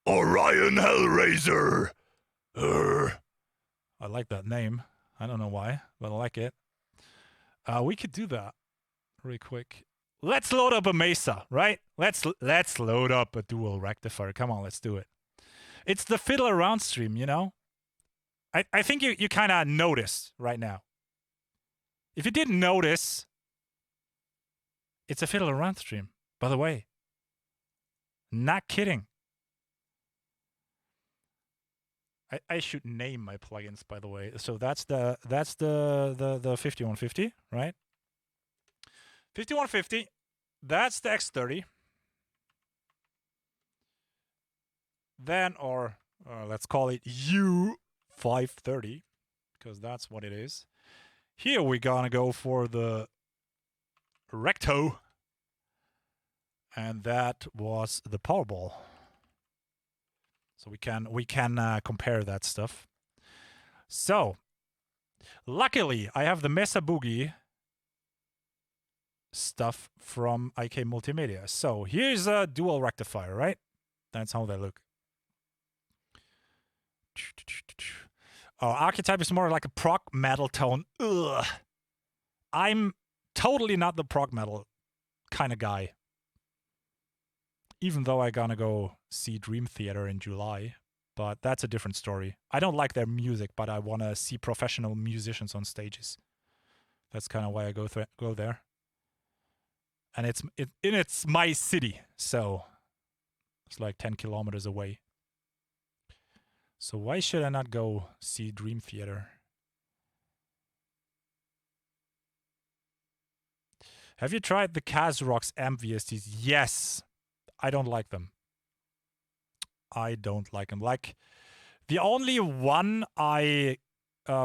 Orion Hellraiser. I like that name. I don't know why, but I like it. We could do that really quick. Let's load up a Mesa, right? Let's load up a dual rectifier. Come on, let's do it. It's the fiddle around stream, you know? I think you kind of notice right now. If you didn't notice, it's a fiddle around stream, by the way. Not kidding. I should name my plugins, by the way. So that's the 5150, right? 5150. That's the X30. Then, or let's call it U530, because that's what it is. Here we're gonna go for the Recto, and that was the Powerball. So we can compare that stuff. So, luckily, I have the Mesa Boogie stuff from IK Multimedia. So here's a dual rectifier, right? That's how they look. Archetype is more like a prog metal tone. Ugh. I'm totally not the prog metal kind of guy. Even though I'm gonna go see Dream Theater in July, but that's a different story. I don't like their music, but I want to see professional musicians on stages. That's kind of why I go there. And it's my city, so it's like 10 kilometers away. So why should I not go see Dream Theater? Have you tried the Kazrox amp VSTs? Yes. I don't like them. I don't like them. Like, the only one I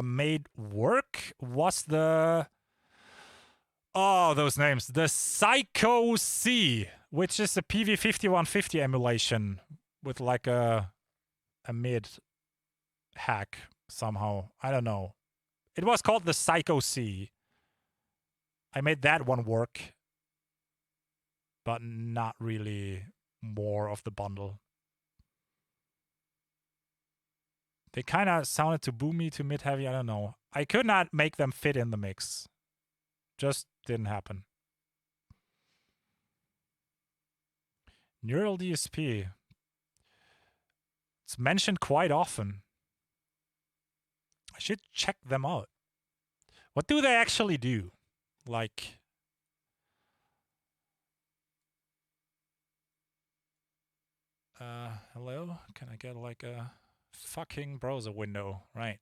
made work was the... Oh, those names. The Psycho C, which is a PV5150 emulation with like a mid hack somehow. I don't know. It was called the Psycho C. I made that one work, but not really more of the bundle. They kind of sounded too boomy, too mid-heavy. I don't know. I could not make them fit in the mix. Just didn't happen. Neural DSP. It's mentioned quite often. I should check them out. What do they actually do? Like, Hello? Can I get like a fucking browser window? Right.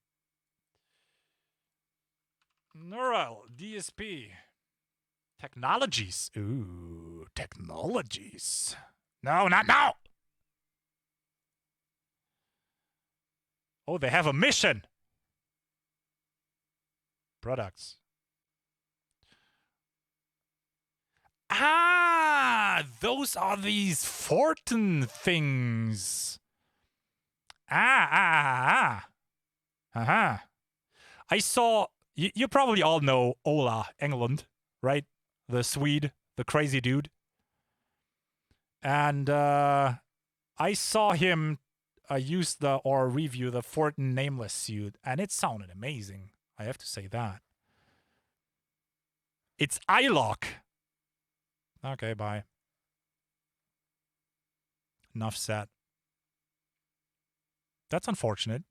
Neural DSP. Technologies. Ooh, technologies. No, not now. Oh, they have a mission. Products. Ah, those are these Fortin things. Uh-huh. I saw, you probably all know Ola Englund, right? The Swede, the crazy dude. And I saw him use or review the Fortin Nameless suit, and it sounded amazing. I have to say that. It's iLock. Okay, bye. Enough said. That's unfortunate.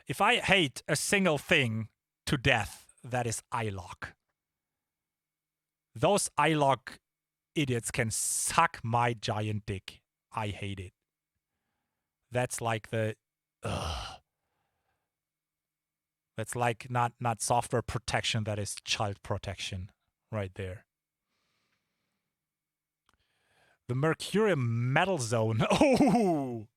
If I hate a single thing to death, that is iLock. Those iLock idiots can suck my giant dick. I hate it. That's like the that's like not software protection, that is child protection right there. The Mercurium Metal Zone. Oh,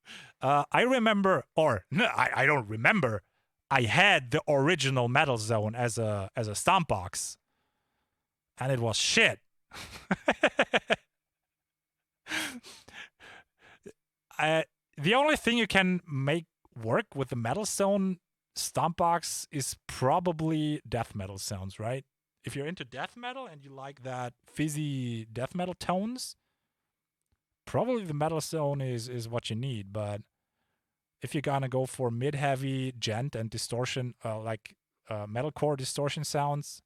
I remember, or no, I don't remember. I had the original Metal Zone as a stomp box, and it was shit. The only thing you can make work with the Metal Zone stomp box is probably death metal sounds, right? If you're into death metal and you like that fizzy death metal tones, probably the Metal Zone is what you need. But if you're gonna go for mid-heavy gent and distortion, like metalcore distortion sounds,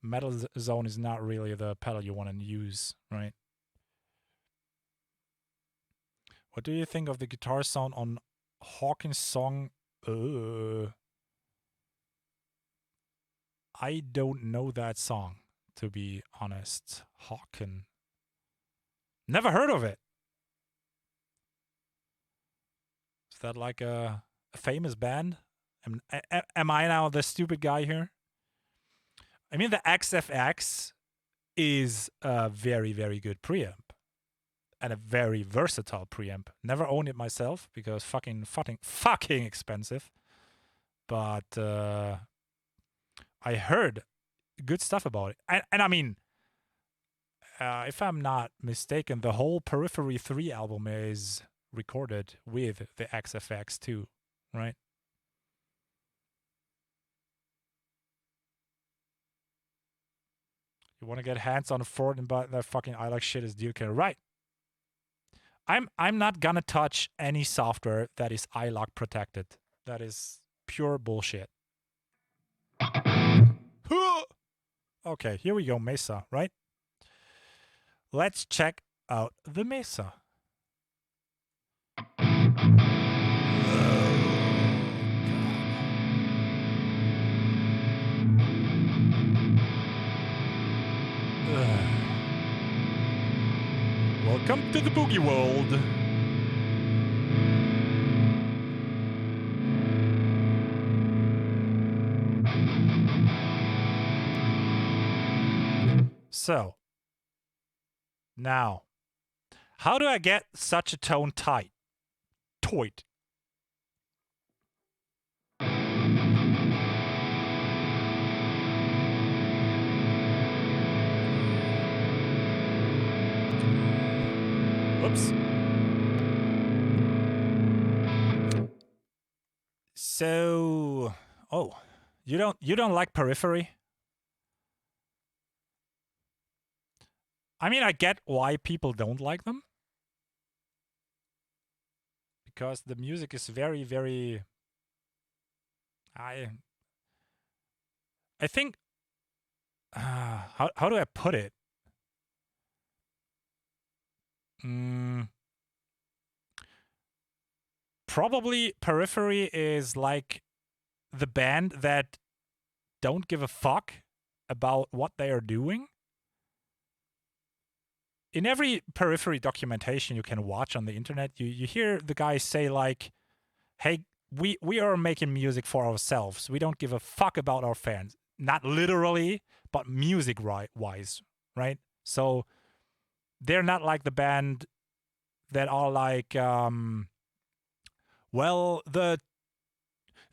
Metal Zone is not really the pedal you want to use, right? What do you think of the guitar sound on Hawkins' song? I don't know that song, to be honest. Hawkins. Never heard of it. Is that like a famous band? Am I now the stupid guy here? I mean, the XFX is a very, very good preamp. And a very versatile preamp. Never owned it myself because fucking expensive. But I heard good stuff about it. And I mean, if I'm not mistaken, the whole Periphery 3 album is recorded with the XFX too, right? You want to get hands on Ford and buy that fucking I like shit is Duke, right? I'm not gonna touch any software that is iLock protected. That is pure bullshit. Okay, here we go, Mesa, right? Let's check out the Mesa. Welcome to the boogie world. So, now, how do I get such a tone tight? Toit. Whoops. So, oh, you don't like Periphery? I mean, I get why people don't like them. Because the music is very, very... I think... how do I put it? Probably Periphery is like the band that don't give a fuck about what they are doing. in every periphery documentation you can watch on the internet, you hear the guys say like, "Hey, we are making music for ourselves. We don't give a fuck about our fans." Not literally, but music wise, right? So they're not like the band that are like, well,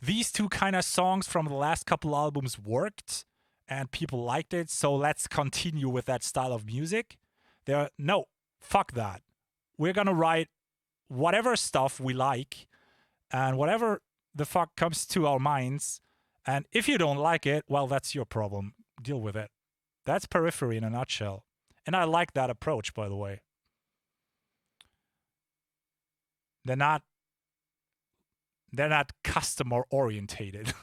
these two kind of songs from the last couple albums worked and people liked it, so let's continue with that style of music. No, fuck that. We're gonna write whatever stuff we like and whatever the fuck comes to our minds. And if you don't like it, well, that's your problem. Deal with it. That's periphery in a nutshell. And I like that approach, by the way. They're not customer orientated.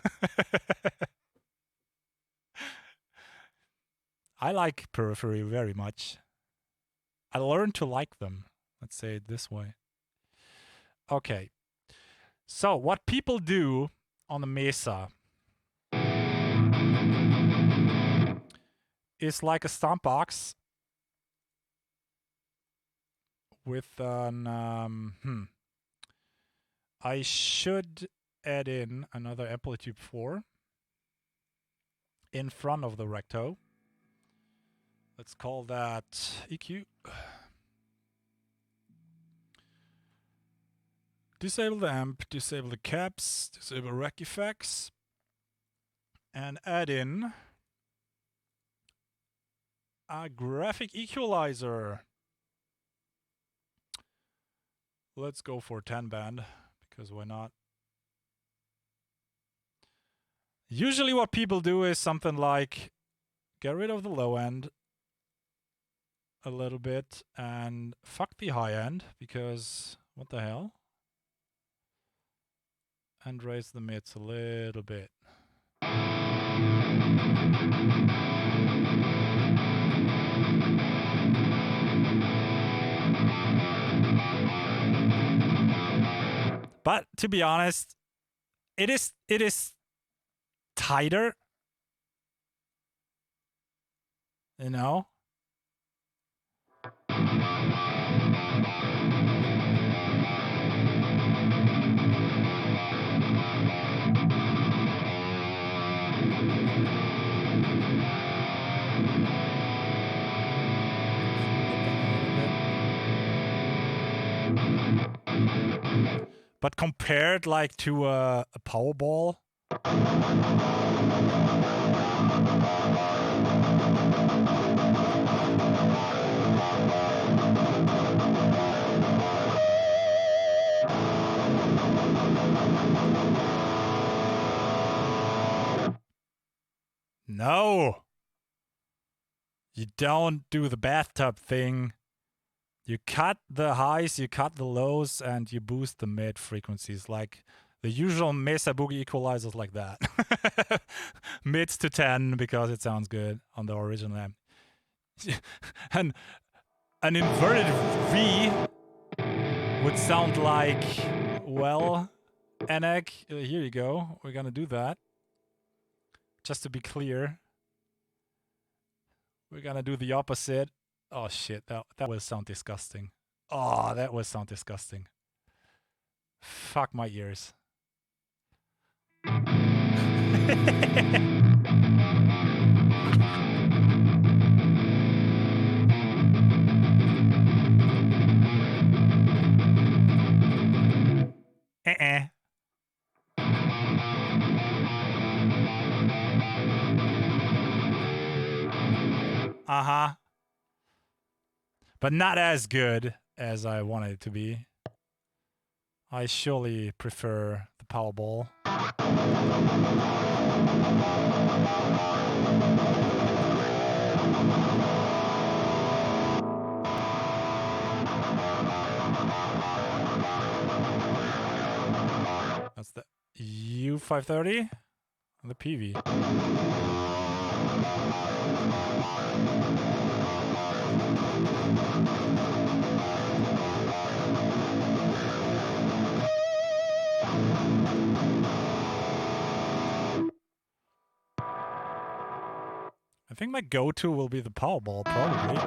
I like periphery very much. I learned to like them. Let's say it this way. Okay. So what people do on the Mesa is like a stomp box with an I should add in another amplitude 4 in front of the recto. Let's call that EQ. Disable the amp, disable the caps, disable rec effects, and add in a graphic equalizer. Let's go for 10 band, because why not? Usually what people do is something like get rid of the low end a little bit and fuck the high end, because what the hell? And raise the mids a little bit. But to be honest, it is tighter, you know? But compared like to a Powerball, no, you don't do the bathtub thing. You cut the highs, you cut the lows, and you boost the mid frequencies like the usual Mesa Boogie equalizers like that. Mids to 10 because it sounds good on the original amp. And an inverted V would sound like, well, Anek, here you go. We're gonna do that. Just to be clear, we're gonna do the opposite. Oh shit, that will sound disgusting. Oh, that will sound disgusting. Fuck my ears. Uh-huh. But not as good as I wanted it to be. I surely prefer the Powerball. That's the U530 and the PV. I think my go-to will be the Powerball, probably.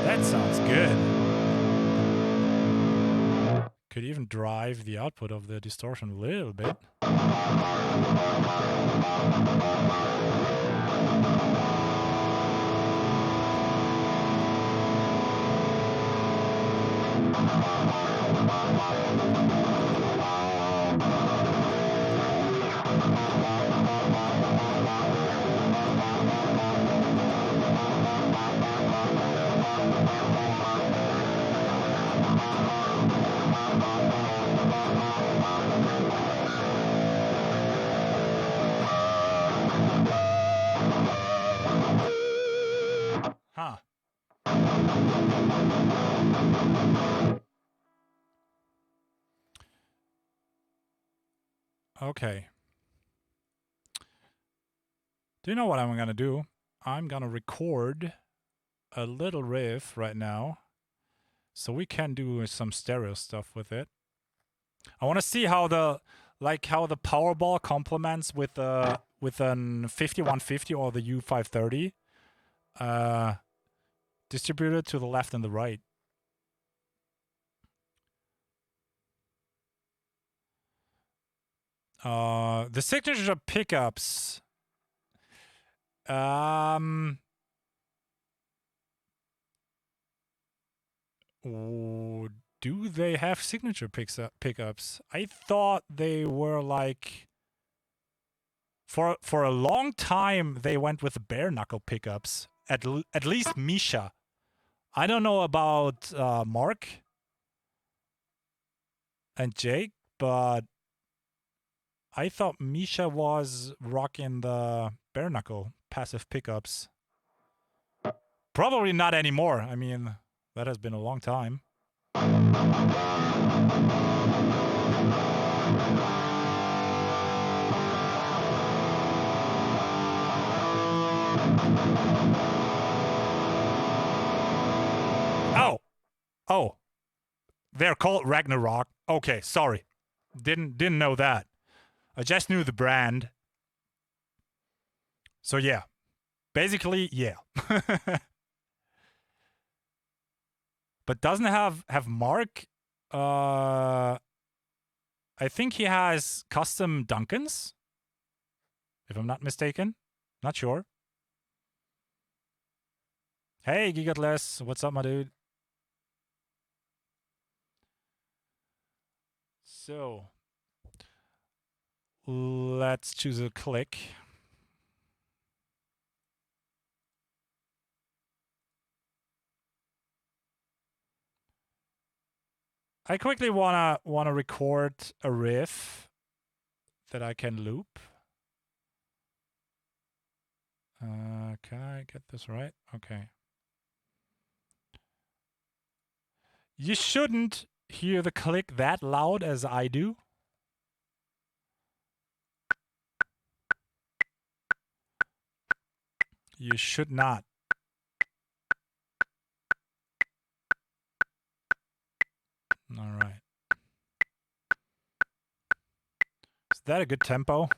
That sounds good. Could even drive the output of the distortion a little bit. Huh. Okay. Do you know what I'm gonna do? I'm gonna record a little riff right now, so we can do some stereo stuff with it. I want to see how the Powerball complements with an 5150 or the U530 distributed to the left and the right. The signature pickups. Do they have signature pickups? I thought they were like for a long time they went with the bare knuckle pickups. At least Misha. I don't know about Mark and Jake, but I thought Misha was rocking the bare knuckle passive pickups. Probably not anymore. I mean, that has been a long time. Oh, they're called Ragnarok. Okay, sorry, didn't know that. I just knew the brand. So yeah, basically yeah. But doesn't have Mark? I think he has custom Duncans, if I'm not mistaken. Not sure. Hey, Gigatless, what's up, my dude? So, let's choose a click. I quickly wanna record a riff that I can loop. Can I get this right? Okay. You shouldn't hear the click that loud as I do. You should not. All right. Is that a good tempo?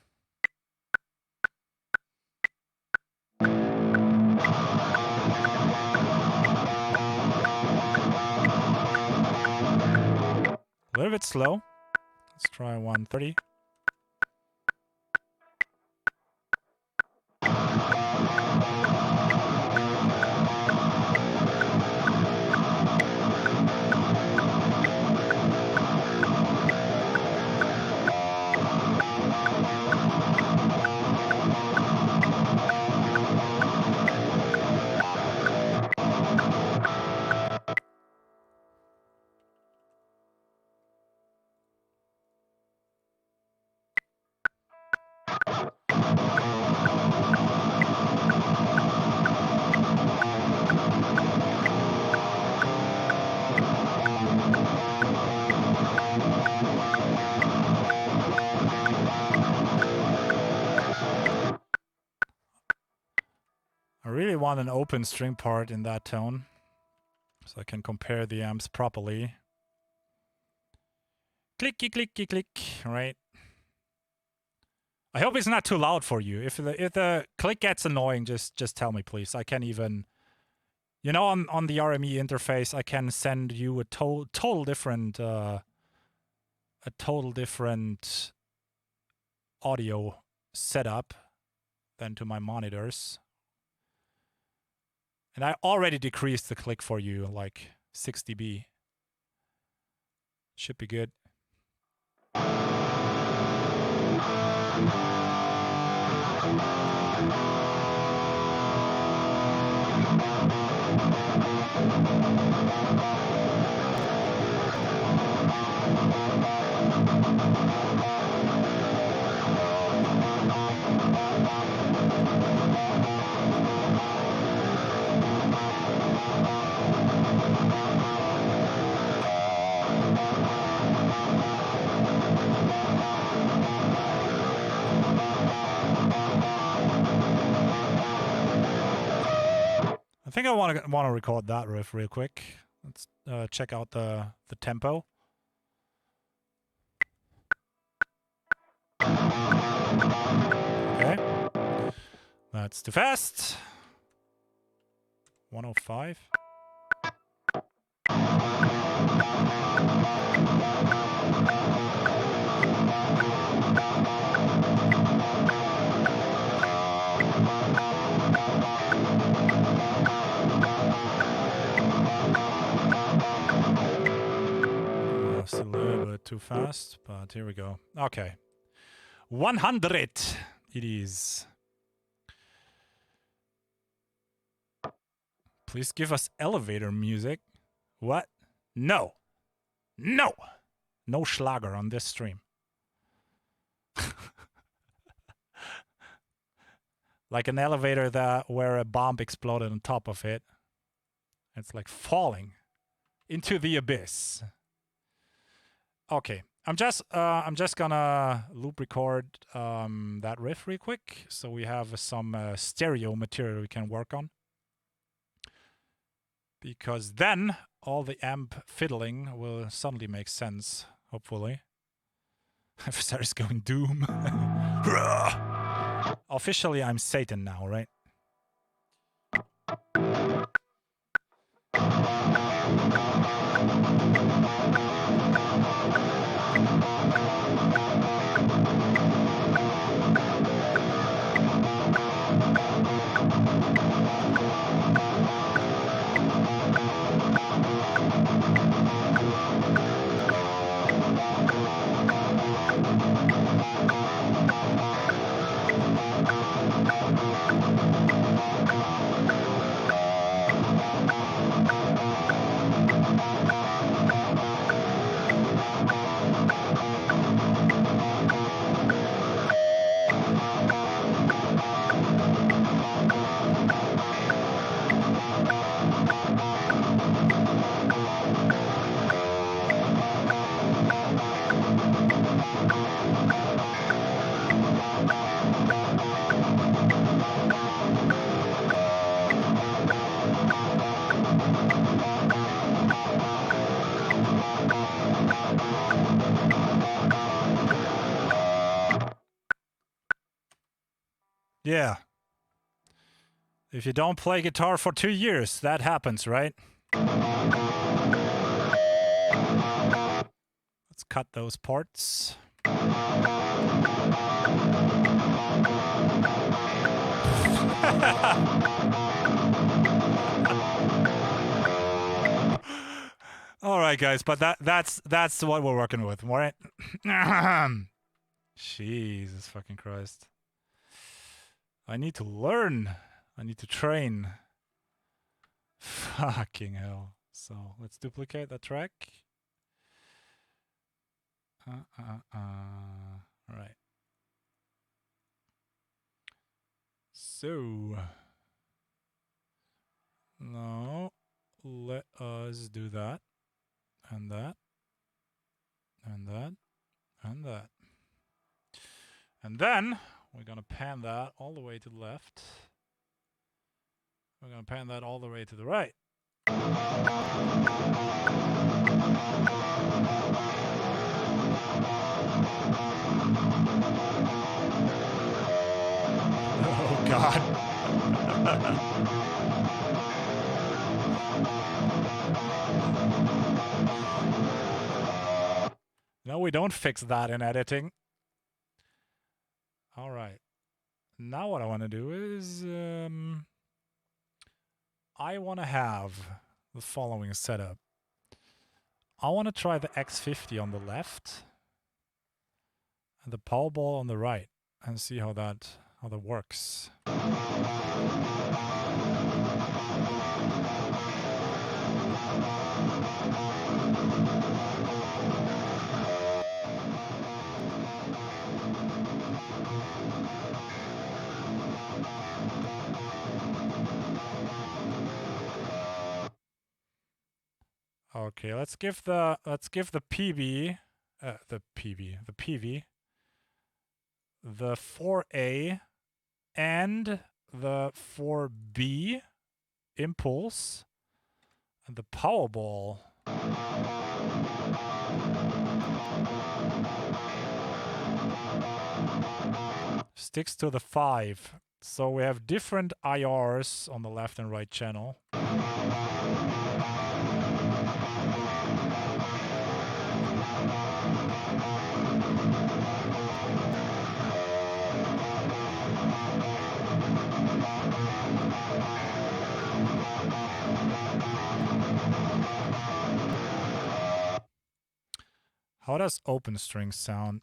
A little bit slow. Let's try 130. I really want an open string part in that tone, so I can compare the amps properly. clicky, clicky, click, right? I hope it's not too loud for you. If the click gets annoying, just tell me, please. I can even, you know, on the RME interface, I can send you a total different audio setup than to my monitors. And I already decreased the click for you, like 6 dB. Should be good. I think I want to record that riff real quick. Let's check out the tempo. Okay, that's too fast. 105. That's a little bit too fast, but here we go. Okay. 100 it is. Please give us elevator music. What? No. No. No Schlager on this stream. Like an elevator where a bomb exploded on top of it. It's like falling into the abyss. Okay, I'm just gonna loop record that riff real quick, so we have some stereo material we can work on. Because then all the amp fiddling will suddenly make sense, hopefully. Adversary is going doom. Officially, I'm Satan now, right? Yeah. If you don't play guitar for 2 years, that happens, right? Let's cut those parts. All right, guys, but that's what we're working with, all right? Jesus fucking Christ. I need to learn. I need to train. Fucking hell. So let's duplicate that track. All right. So now let us do that and that and that and that. And then we're going to pan that all the way to the left. We're going to pan that all the way to the right. god. No, we don't fix that in editing. All right. Now what I want to do is I want to have the following setup. I want to try the X50 on the left and the Powerball on the right and see how that works. Okay, let's give the PV the PV the 4A and the 4B impulse and the Powerball. Sticks to the 5. So we have different IRs on the left and right channel. How does open string sound?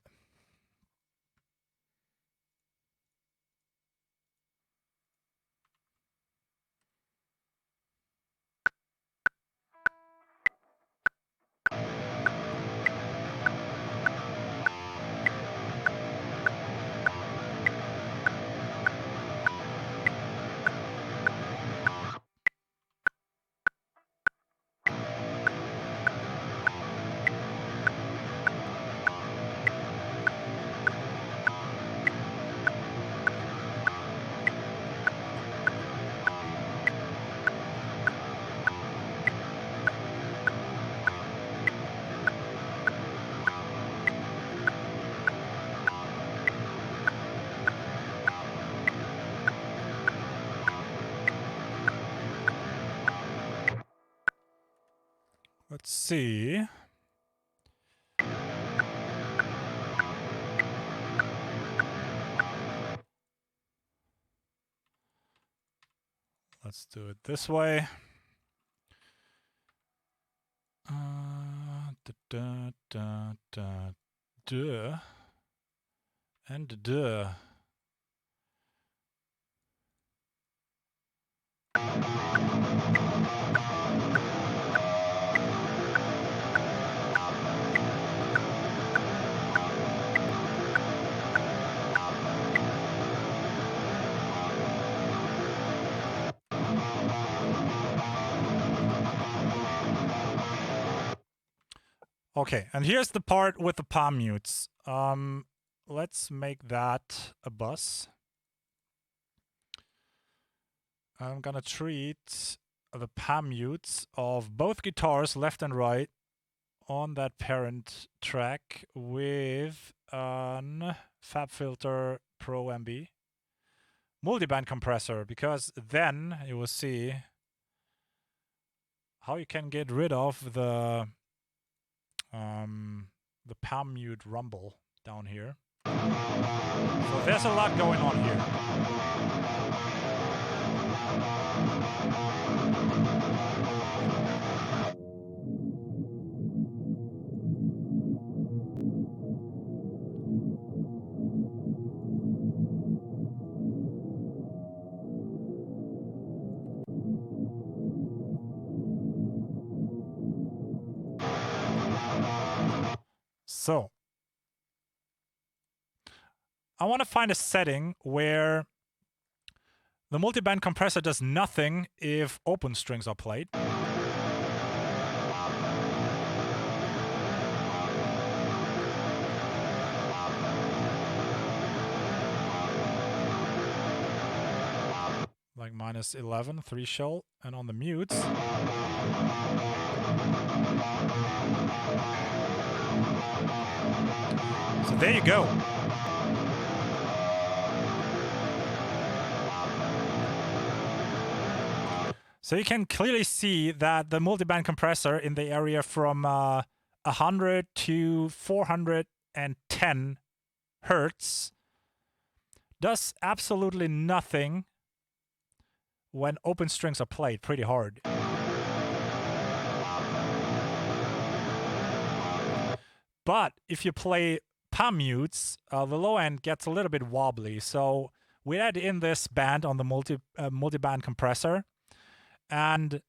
Let's see. Let's do it this way. Da, da, da, duh. And duh. Okay, and here's the part with the palm mutes. Let's make that a bus. I'm gonna treat the palm mutes of both guitars, left and right, on that parent track with an FabFilter Pro MB multiband compressor, because then you will see how you can get rid of the palm mute rumble down here. So there's a lot going on here. So I want to find a setting where the multiband compressor does nothing if open strings are played. Like -11, 3 shell, and on the mutes. So there you go. So you can clearly see that the multiband compressor in the area from 100 to 410 hertz does absolutely nothing when open strings are played pretty hard. But if you play palm mutes, the low end gets a little bit wobbly. So we add in this band on the multi-band compressor, and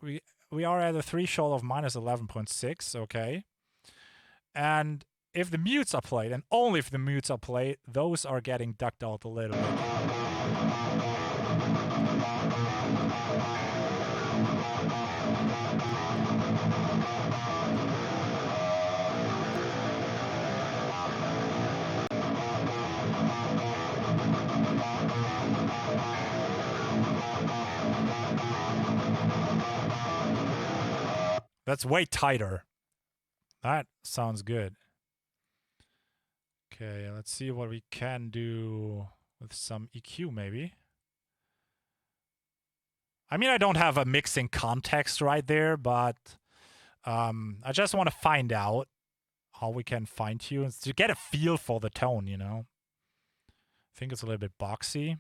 we are at a threshold of minus 11.6, okay? And if the mutes are played, and only if the mutes are played, those are getting ducked out a little bit. That's way tighter. That sounds good. Okay, let's see what we can do with some EQ maybe. I mean, I don't have a mixing context right there, but I just want to find out how we can fine tune to get a feel for the tone, you know. I think it's a little bit boxy.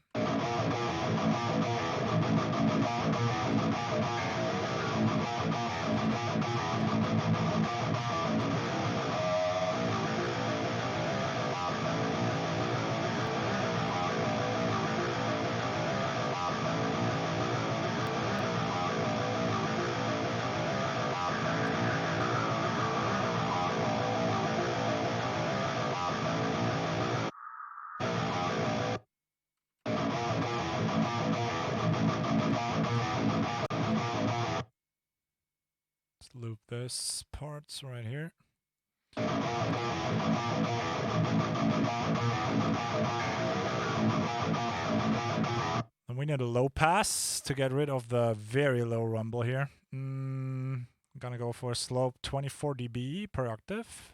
Let's loop this parts right here. And we need a low pass to get rid of the very low rumble here. I'm gonna go for a slope 24 dB per octave.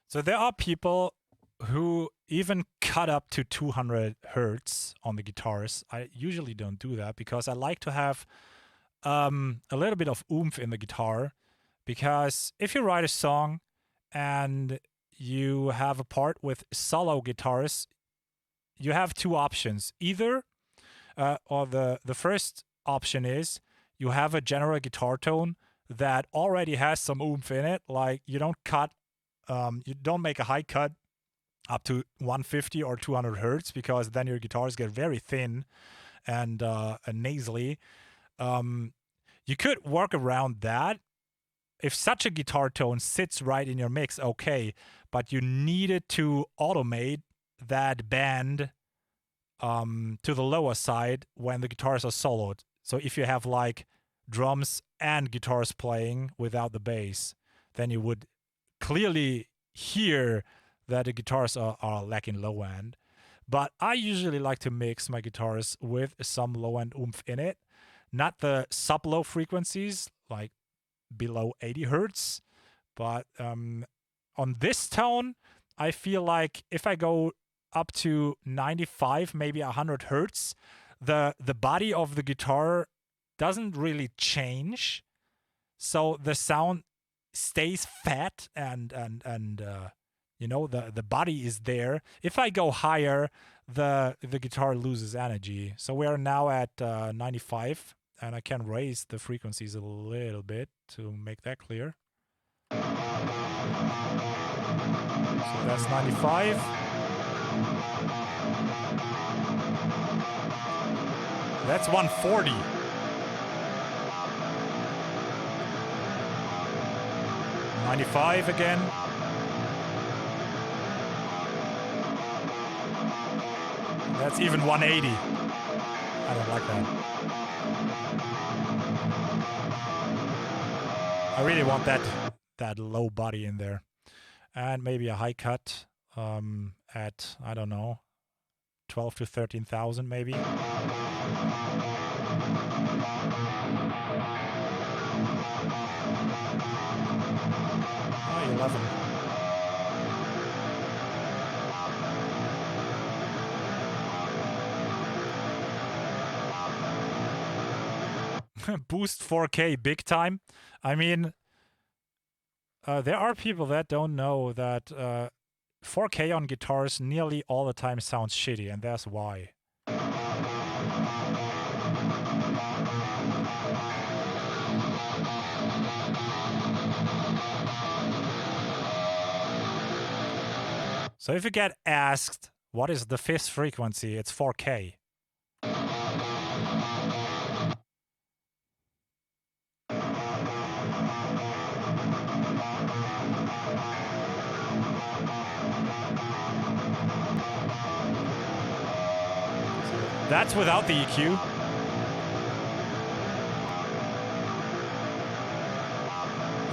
So there are people who even cut up to 200 hertz on the guitars. I usually don't do that because I like to have a little bit of oomph in the guitar. Because if you write a song and you have a part with solo guitars, you have two options. Either, or the first option is you have a general guitar tone that already has some oomph in it, like you don't cut. You don't make a high cut up to 150 or 200 hertz because then your guitars get very thin and nasally. You could work around that. If such a guitar tone sits right in your mix, okay, but you needed to automate that band to the lower side when the guitars are soloed. So if you have like drums and guitars playing without the bass, then you would clearly hear that the guitars are lacking low end. But I usually like to mix my guitars with some low end oomph in it, not the sub low frequencies like below 80 hertz, but on this tone I feel like if I go up to 95, maybe 100 hertz, the body of the guitar doesn't really change, so the sound stays fat and you know, the body is there. If I go higher, the guitar loses energy. So we are now at 95, and I can raise the frequencies a little bit to make that clear. So that's 95. That's 140. 95 again. That's even 180. I don't like that. I really want that low body in there. And maybe a high cut at, I don't know, 12 to 13,000 maybe. Oh, 11. Boost 4K big time. I mean, there are people that don't know that 4K on guitars nearly all the time sounds shitty, and that's why. So if you get asked what is the fifth frequency, it's 4K. That's without the EQ.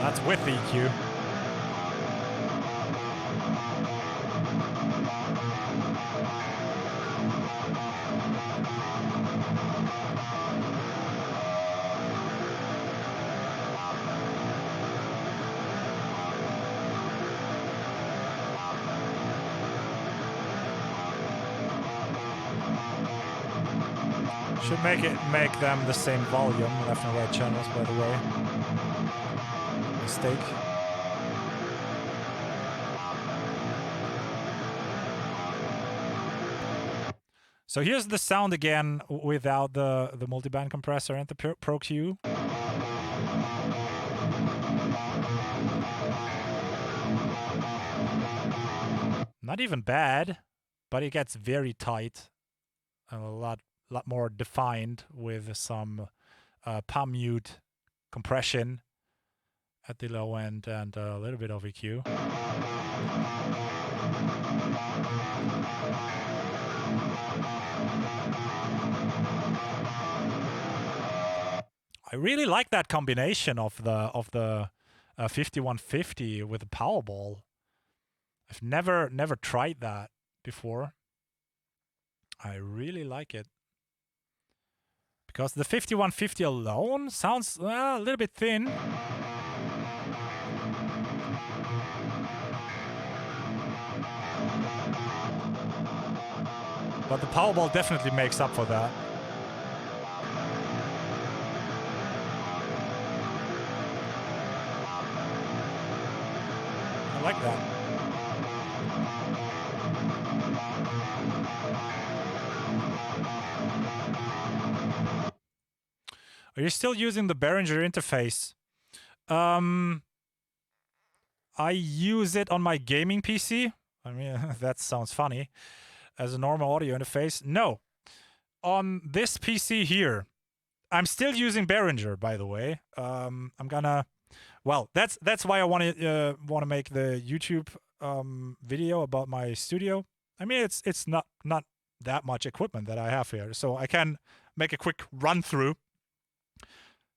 That's with the EQ. Should make them the same volume, left and right channels, by the way. Mistake. So here's the sound again without the multiband compressor and the Pro Q. Not even bad, but it gets very tight, a lot more defined with some palm mute compression at the low end and a little bit of EQ. I really like that combination of the 5150 with the Powerball. I've never tried that before. I really like it. Because the 5150 alone sounds a little bit thin. But the Powerball definitely makes up for that. I like that. Are you still using the Behringer interface? I use it on my gaming PC. I mean, that sounds funny. As a normal audio interface. No. On this PC here, I'm still using Behringer, by the way. I'm gonna... Well, that's why I want to make the YouTube video about my studio. I mean, it's not that much equipment that I have here, so I can make a quick run through.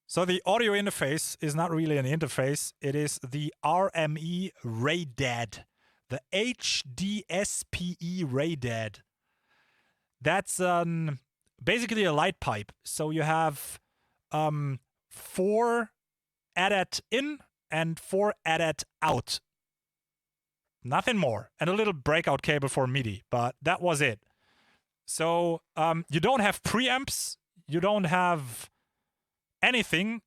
So the audio interface is not really an interface. It is the RME RADAD, the HDSPE RADAD. That's basically a light pipe. So you have 4 ADAT in and 4 ADAT out. Nothing more. And a little breakout cable for MIDI, but that was it. So you don't have preamps. You don't have anything.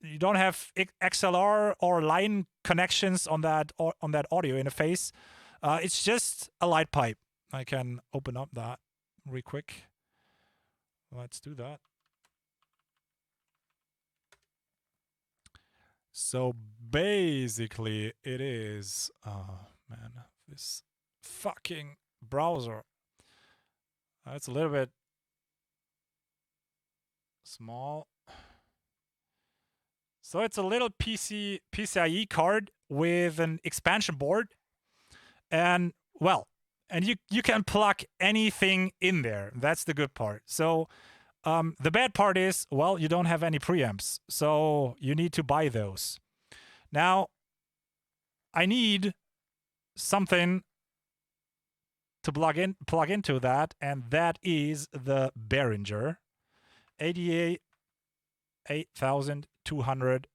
You don't have XLR or line connections on that audio interface. It's just a light pipe. I can open up that real quick. Let's do that. So basically it is, oh man, this fucking browser. It's a little bit small. So it's a little PCIe card with an expansion board. And well, and you can plug anything in there. That's the good part. So the bad part is, well, you don't have any preamps, so you need to buy those. Now, I need something to plug into that, and that is the Behringer 8200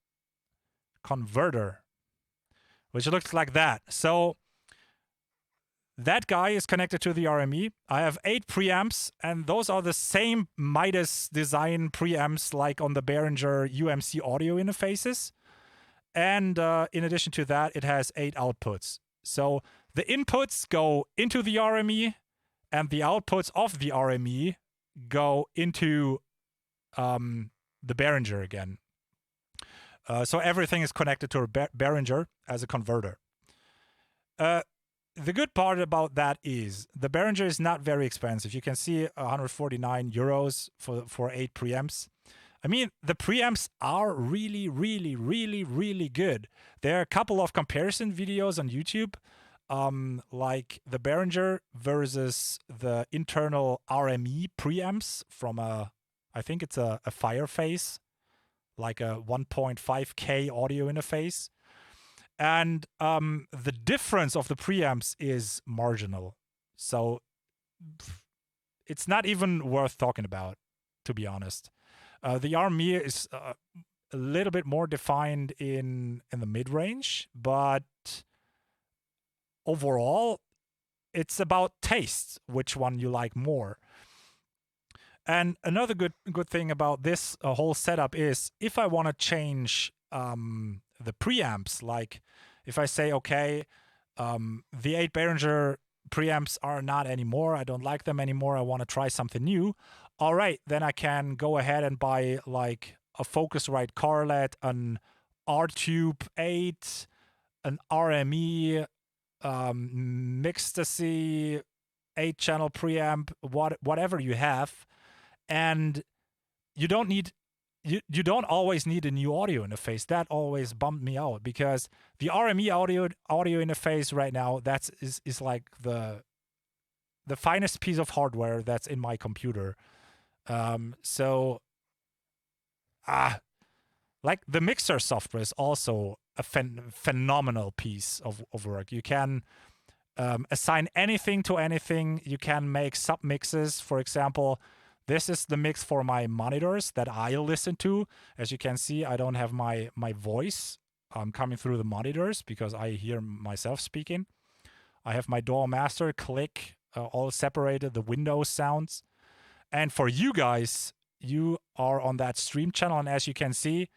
converter, which looks like that. So that guy is connected to the RME. I have 8 preamps, and those are the same Midas design preamps like on the Behringer UMC audio interfaces. And in addition to that, it has 8 outputs. So the inputs go into the RME, and the outputs of the RME go into the Behringer again. So everything is connected to a Behringer as a converter. The good part about that is the Behringer is not very expensive. You can see 149 euros for 8 preamps. I mean, the preamps are really, really, really, really good. There are a couple of comparison videos on YouTube, like the Behringer versus the internal RME preamps from I think it's a Fireface, like a 1.5K audio interface. And the difference of the preamps is marginal. So it's not even worth talking about, to be honest. The RME is a little bit more defined in the mid-range, but overall, it's about taste, which one you like more. And another good thing about this whole setup is if I want to change the preamps, like if I say, okay, the 8 Behringer preamps are not anymore, I don't like them anymore, I want to try something new, all right, then I can go ahead and buy like a Focusrite Carlet, an R-Tube 8, an RME, Mixtasy 8-channel preamp, whatever you have. And you don't don't always need a new audio interface. That always bummed me out because the RME audio interface right now is like the finest piece of hardware that's in my computer. Like the mixer software is also a phenomenal piece of work. You can assign anything to anything. You can make sub mixes. For example, this is the mix for my monitors that I listen to. As you can see, I don't have my voice coming through the monitors because I hear myself speaking. I have my DAW master, click, all separated, the Windows sounds. And for you guys, you are on that stream channel, and as you can see,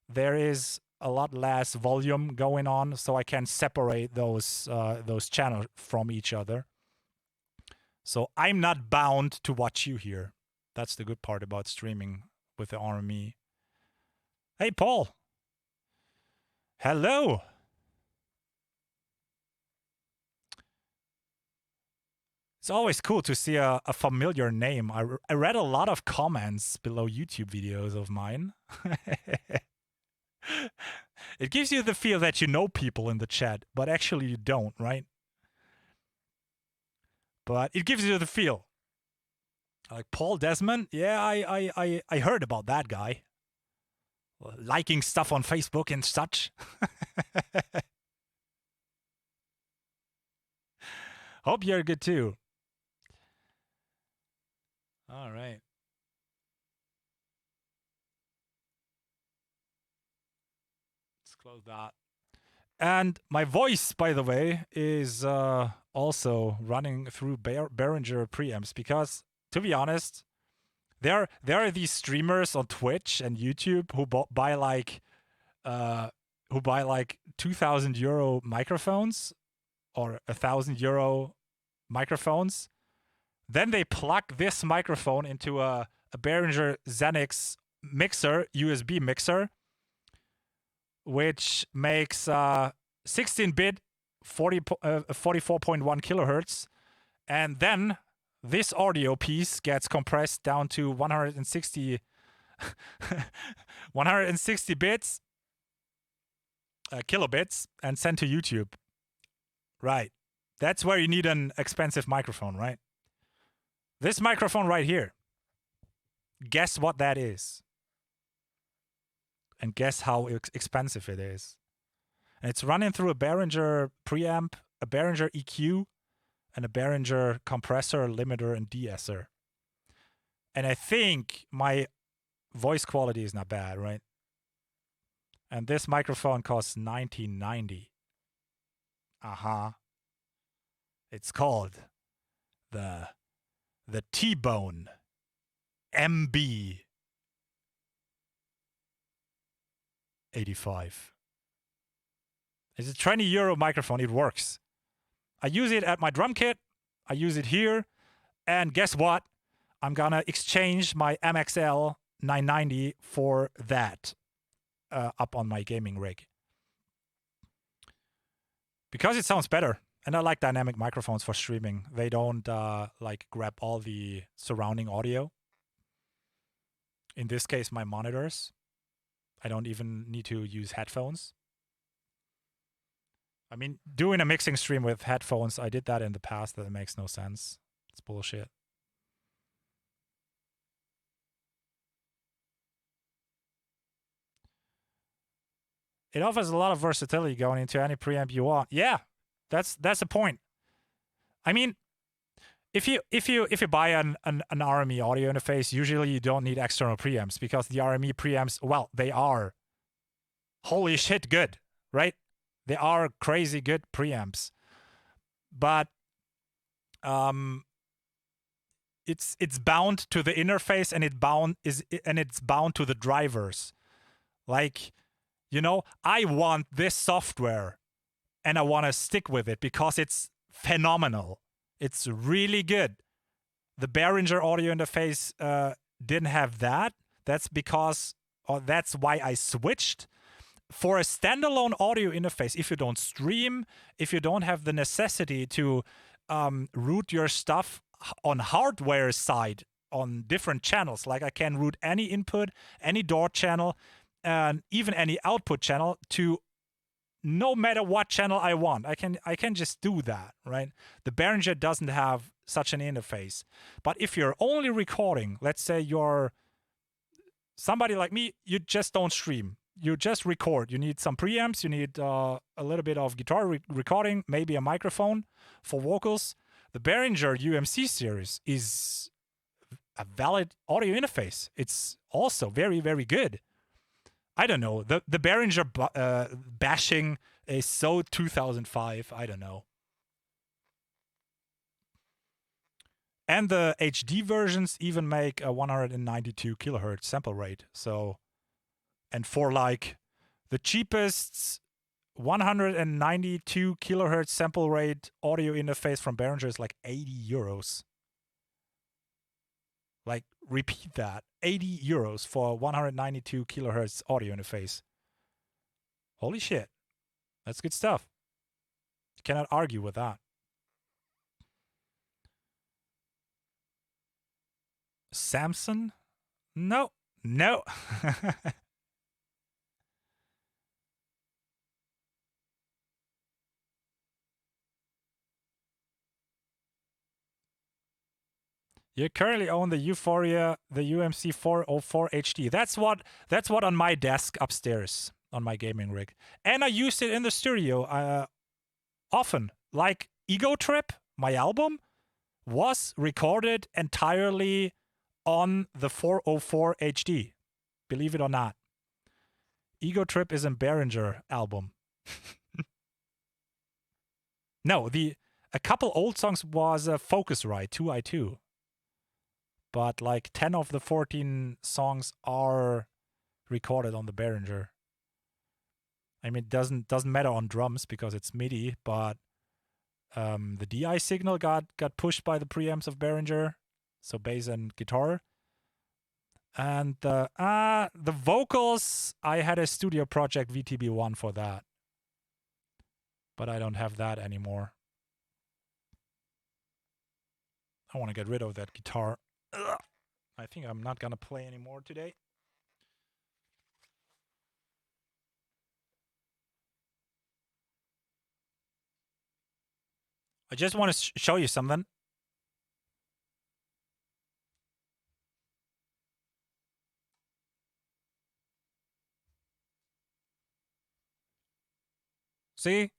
there is a lot less volume going on, so I can separate those channels from each other. So I'm not bound to what you hear. That's the good part about streaming with the RME. Hey, Paul. Hello. It's always cool to see a familiar name. I read a lot of comments below YouTube videos of mine. It gives you the feel that you know people in the chat, but actually you don't, right? But it gives you the feel. Like Paul Desmond? Yeah, I heard about that guy. Liking stuff on Facebook and such. Hope you're good too. All right. Let's close that. And my voice, by the way, is also running through Behringer preamps because, to be honest, there are these streamers on Twitch and YouTube who buy like 2,000 euro microphones or 1,000 euro microphones. Then they plug this microphone into a Behringer Xenix mixer, USB mixer, which makes 16-bit 44.1 kilohertz, and then this audio piece gets compressed down to 160 bits, kilobits, and sent to YouTube. Right. That's where you need an expensive microphone, right? This microphone right here. Guess what that is? And guess how expensive it is. And it's running through a Behringer preamp, a Behringer EQ, and a Behringer compressor, limiter, and de-esser. And I think my voice quality is not bad, right? And this microphone costs $19.90. It's called the T-Bone MB 85. It's a €20 microphone. It works. I use it at my drum kit. I use it here. And guess what? I'm gonna exchange my MXL 990 for that up on my gaming rig. Because it sounds better. And I like dynamic microphones for streaming. They don't like grab all the surrounding audio. In this case, my monitors. I don't even need to use headphones. I mean, doing a mixing stream with headphones, I did that in the past. That makes no sense. It's bullshit. It offers a lot of versatility going into any preamp you want. Yeah, that's the point. I mean, if you buy an RME audio interface, usually you don't need external preamps because the RME preamps, well, they are holy shit good, right? They are crazy good preamps. But it's bound to the interface and it's bound to the drivers. Like, you know, I want this software and I want to stick with it because it's phenomenal. It's really good. The Behringer audio interface didn't have that. That's because, or that's why I switched. For a standalone audio interface, if you don't stream, if you don't have the necessity to route your stuff on hardware side on different channels, like I can route any input, any DAW channel, and even any output channel to no matter what channel I want. I can just do that, right? The Behringer doesn't have such an interface. But if you're only recording, let's say you're somebody like me, you just don't stream. You just record. You need some preamps. You need a little bit of guitar recording, maybe a microphone for vocals. The Behringer UMC series is a valid audio interface. It's also very, very good. I don't know. The Behringer bashing is so 2005. I don't know. And the HD versions even make a 192 kilohertz sample rate. So, and for like the cheapest 192 kilohertz sample rate audio interface from Behringer is like €80. Like, repeat that. €80 for 192 kilohertz audio interface. Holy shit. That's good stuff. You cannot argue with that. Samson? No. No. You currently own the Euphoria, the UMC 404 HD. That's what on my desk upstairs on my gaming rig. And I used it in the studio often. Like Ego Trip, my album, was recorded entirely on the 404 HD. Believe it or not. Ego Trip is a Behringer album. No, a couple old songs was Focusrite 2i2. But like 10 of the 14 songs are recorded on the Behringer. I mean, it doesn't matter on drums because it's MIDI, but the DI signal got pushed by the preamps of Behringer, so bass and guitar. And the vocals, I had a studio project VTB1 for that, but I don't have that anymore. I want to get rid of that guitar. Ugh. I think I'm not gonna play anymore today. I just want to show you something. See?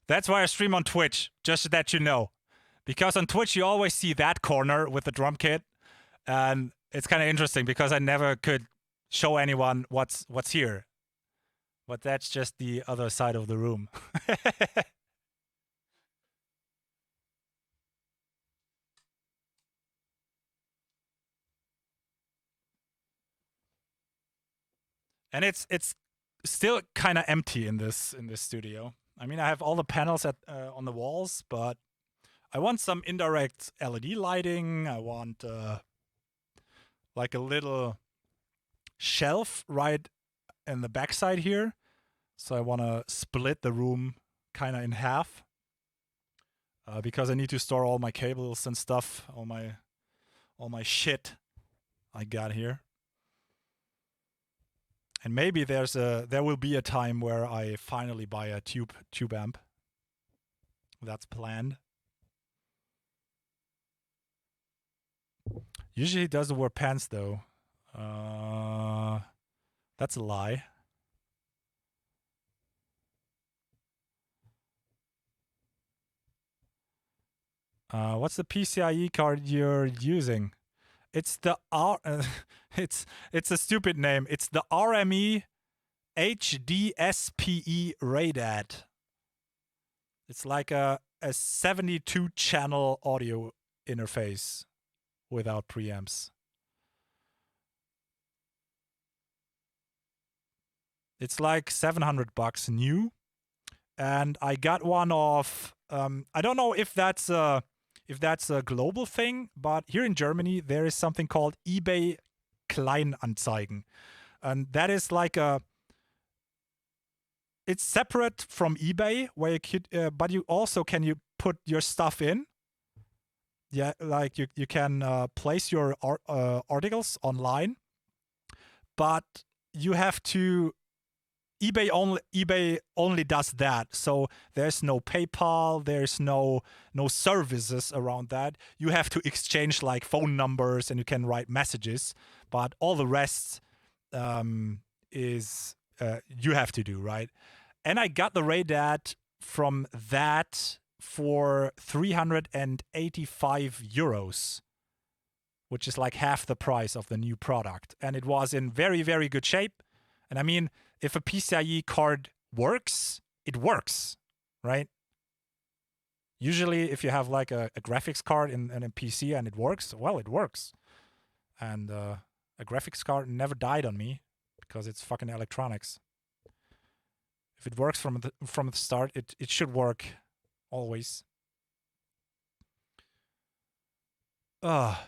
That's why I stream on Twitch, just so that you know. Because on Twitch, you always see that corner with the drum kit. And it's kind of interesting because I never could show anyone what's here. But that's just the other side of the room. And it's still kind of empty in this studio. I mean, I have all the panels on the walls, but I want some indirect LED lighting. I want like a little shelf right in the backside here. So I want to split the room kind of in half because I need to store all my cables and stuff, all my shit I got here. And maybe there will be a time where I finally buy a tube amp. That's planned. Usually he doesn't wear pants though. That's a lie. What's the PCIe card you're using? It's the it's a stupid name. It's the RME HDSPE RADAT. It's like a 72 channel audio interface without preamps. It's like $700 new, and I got one off. I don't know if that's a global thing, but here in Germany there is something called eBay Kleinanzeigen, and that is like it's separate from eBay, where you could, but you also can put your stuff in. Yeah, like you can place your articles online, but you have to eBay only does that. So there's no PayPal, there's no services around that. You have to exchange like phone numbers and you can write messages, but all the rest is you have to do, right? And I got the RADAT from that for 385 euros, which is like half the price of the new product. And it was in very, very good shape. And I mean, if a PCIe card works, it works, right? Usually, if you have like a graphics card in a PC and it works, well, it works. And a graphics card never died on me because it's fucking electronics. If it works from the start, it should work always. Now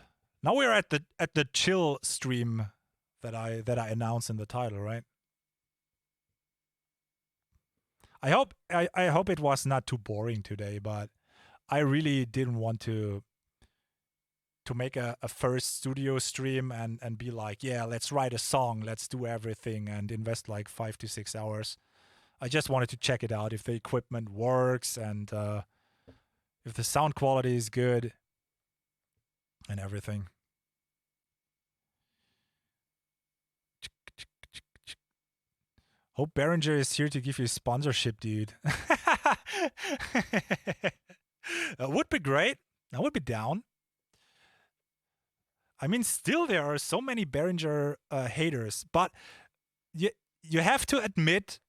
we're at the chill stream that I announced in the title, right? I hope it was not too boring today, but I really didn't want to make a first studio stream and be like, yeah, let's write a song, let's do everything and invest like 5 to 6 hours. I just wanted to check it out if the equipment works and if the sound quality is good and everything. Hope Behringer is here to give you sponsorship, dude. Would be great. I would be down. I mean, still there are so many Behringer haters, but you have to admit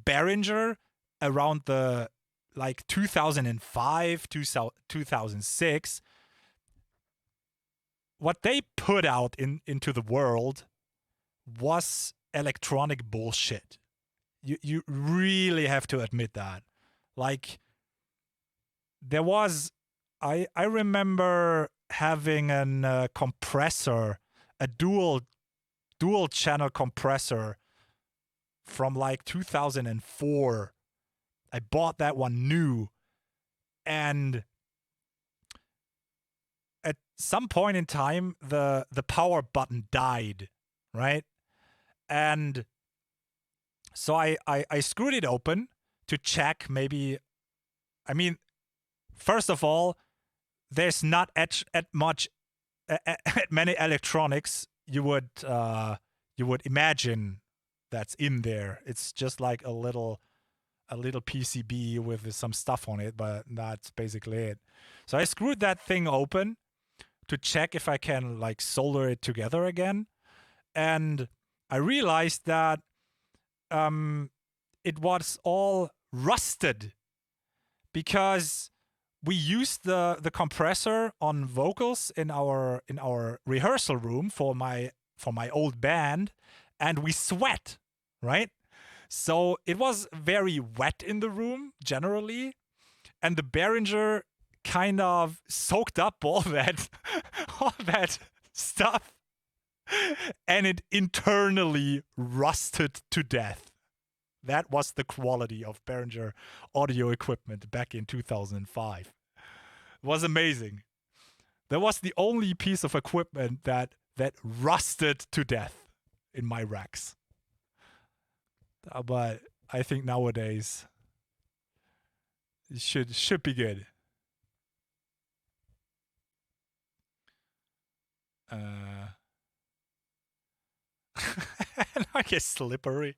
Behringer around the like 2005, 2006, what they put out into the world was electronic bullshit. You really have to admit that. Like there was, I remember having a compressor, a dual channel compressor from like 2004. I bought that one new, and at some point in time the power button died, right? And so I screwed it open to check maybe I mean, first of all, there's not at much at many electronics you would imagine that's in there. It's just like a little PCB with some stuff on it, but that's basically it. So I screwed that thing open to check if I can like solder it together again, and I realized that it was all rusted because we used the compressor on vocals in our rehearsal room for my old band, and we sweat, right? So it was very wet in the room generally, and the Behringer kind of soaked up all that all that stuff, and it internally rusted to death. That was the quality of Behringer audio equipment back in 2005. It was amazing. That was the only piece of equipment that rusted to death in my racks. But I think nowadays it should be good. I guess slippery.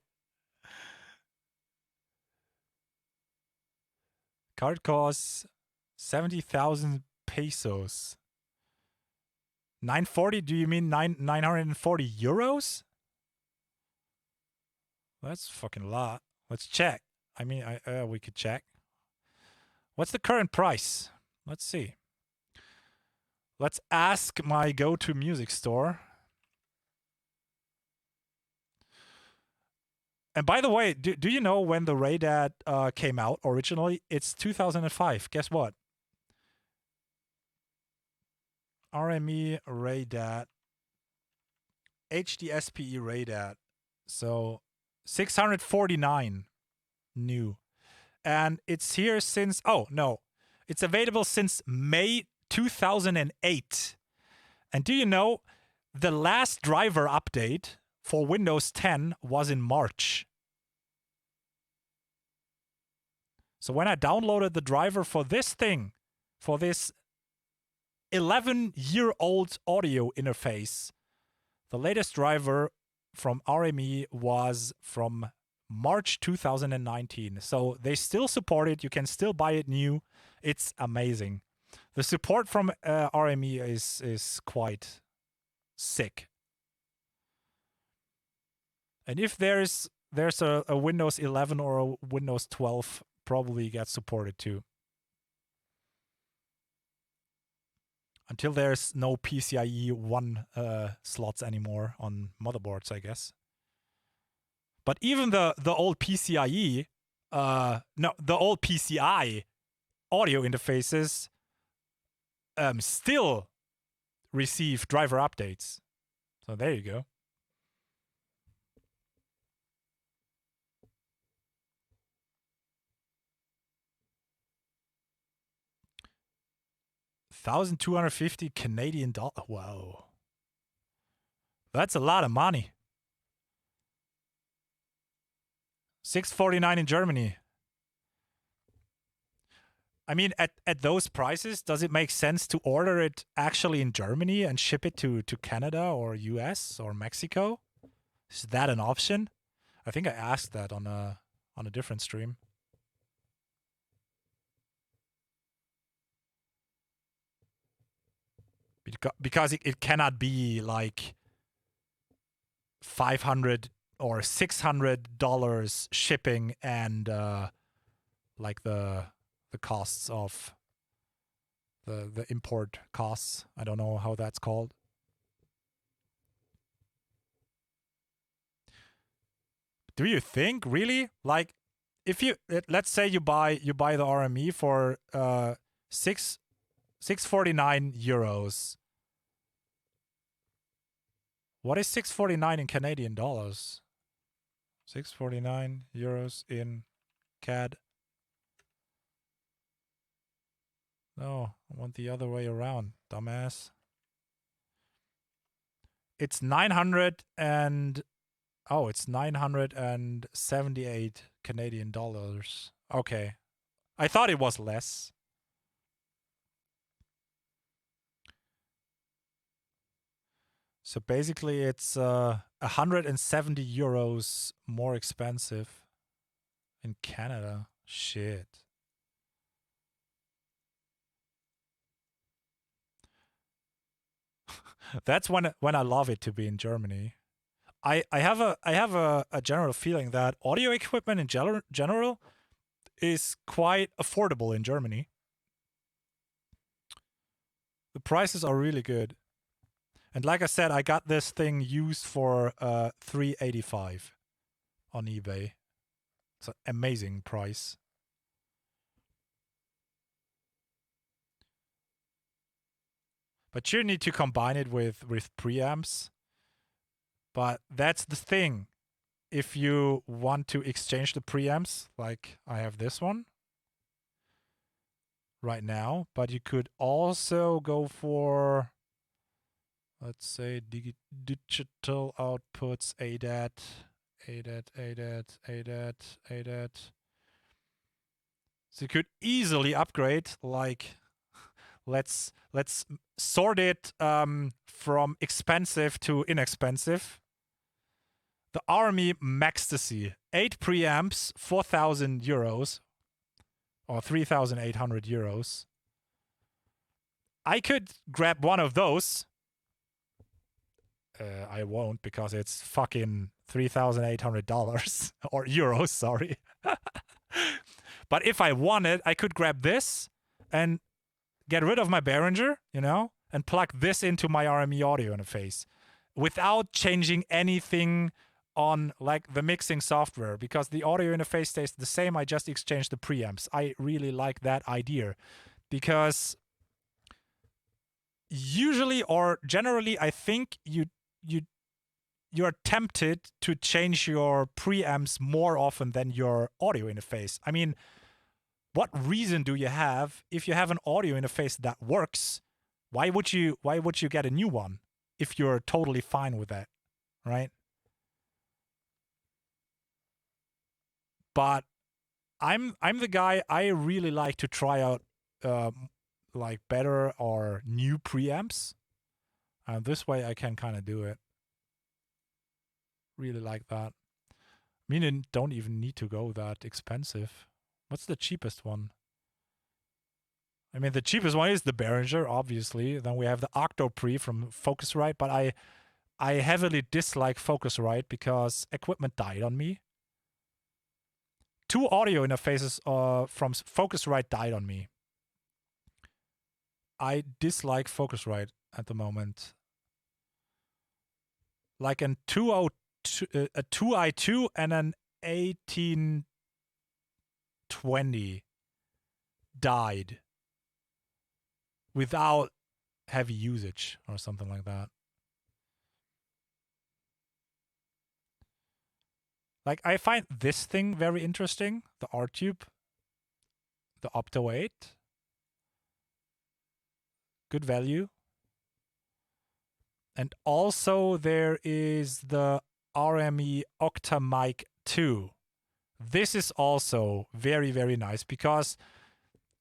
Card costs 70,000 pesos. 940? Do you mean 940 euros? That's fucking a lot. Let's check. I mean, we could check. What's the current price? Let's see. Let's ask my go-to music store. And by the way, do you know when the Radad came out originally? It's 2005. Guess what? RME Radad. HDSPE Radad. So 649 new. And it's here since, oh no, it's available since May 2008. And do you know, the last driver update for Windows 10 was in March. So when I downloaded the driver for this thing, for this 11-year-old audio interface, the latest driver from RME was from March 2019. So they still support it. You can still buy it new. It's amazing. The support from RME is quite sick. And if there's a Windows 11 or a Windows 12, probably gets supported too. Until there's no PCIe 1 slots anymore on motherboards, I guess. But even the old PCIe, the old PCI audio interfaces still receive driver updates. So there you go. $1,250 Canadian dollar. Wow. That's a lot of money. $649 in Germany. I mean, at those prices, does it make sense to order it actually in Germany and ship it to Canada or US or Mexico? Is that an option? I think I asked that on a different stream. Because it cannot be like $500 or $600 shipping and like the costs of the import costs. I don't know how that's called. Do you think really, like, if you let's say you buy the RME for 649 euros. What is 649 in Canadian dollars? 649 euros in CAD. No, I want the other way around, dumbass. It's 978 Canadian dollars. Okay. I thought it was less. So basically, it's 170 euros more expensive in Canada. Shit. That's when I love it to be in Germany. I have a general feeling that audio equipment in general is quite affordable in Germany. The prices are really good. And like I said, I got this thing used for 385 on eBay. It's an amazing price. But you need to combine it with preamps. But that's the thing. If you want to exchange the preamps, like I have this one right now, but you could also go for, let's say, digital outputs, ADAT, ADAT, ADAT, ADAT, ADAT. So you could easily upgrade, like, let's sort it from expensive to inexpensive. The Army Maxtasy, 8 preamps, 4,000 euros, or 3,800 euros. I could grab one of those. I won't because it's fucking $3,800 or euros, sorry. But if I wanted, I could grab this and get rid of my Behringer, and plug this into my RME audio interface without changing anything on like the mixing software, because the audio interface stays the same. I just exchange the preamps. I really like that idea because usually or generally I think you're tempted to change your preamps more often than your audio interface. I mean, what reason do you have if you have an audio interface that works? Why would you get a new one if you're totally fine with that, right? But I'm the guy, I really like to try out like better or new preamps. This way I can kind of do it. Really like that. I mean, it don't even need to go that expensive. What's the cheapest one? I mean, the cheapest one is the Behringer, obviously. Then we have the Octopre from Focusrite, but I heavily dislike Focusrite because equipment died on me. 2 audio interfaces from Focusrite died on me. I dislike Focusrite at the moment. Like a 2i2 and an 1820 died without heavy usage or something like that. Like, I find this thing very interesting, the R-Tube, the Opto 8. Good value. And also there is the RME Octamic 2. This is also very, very nice because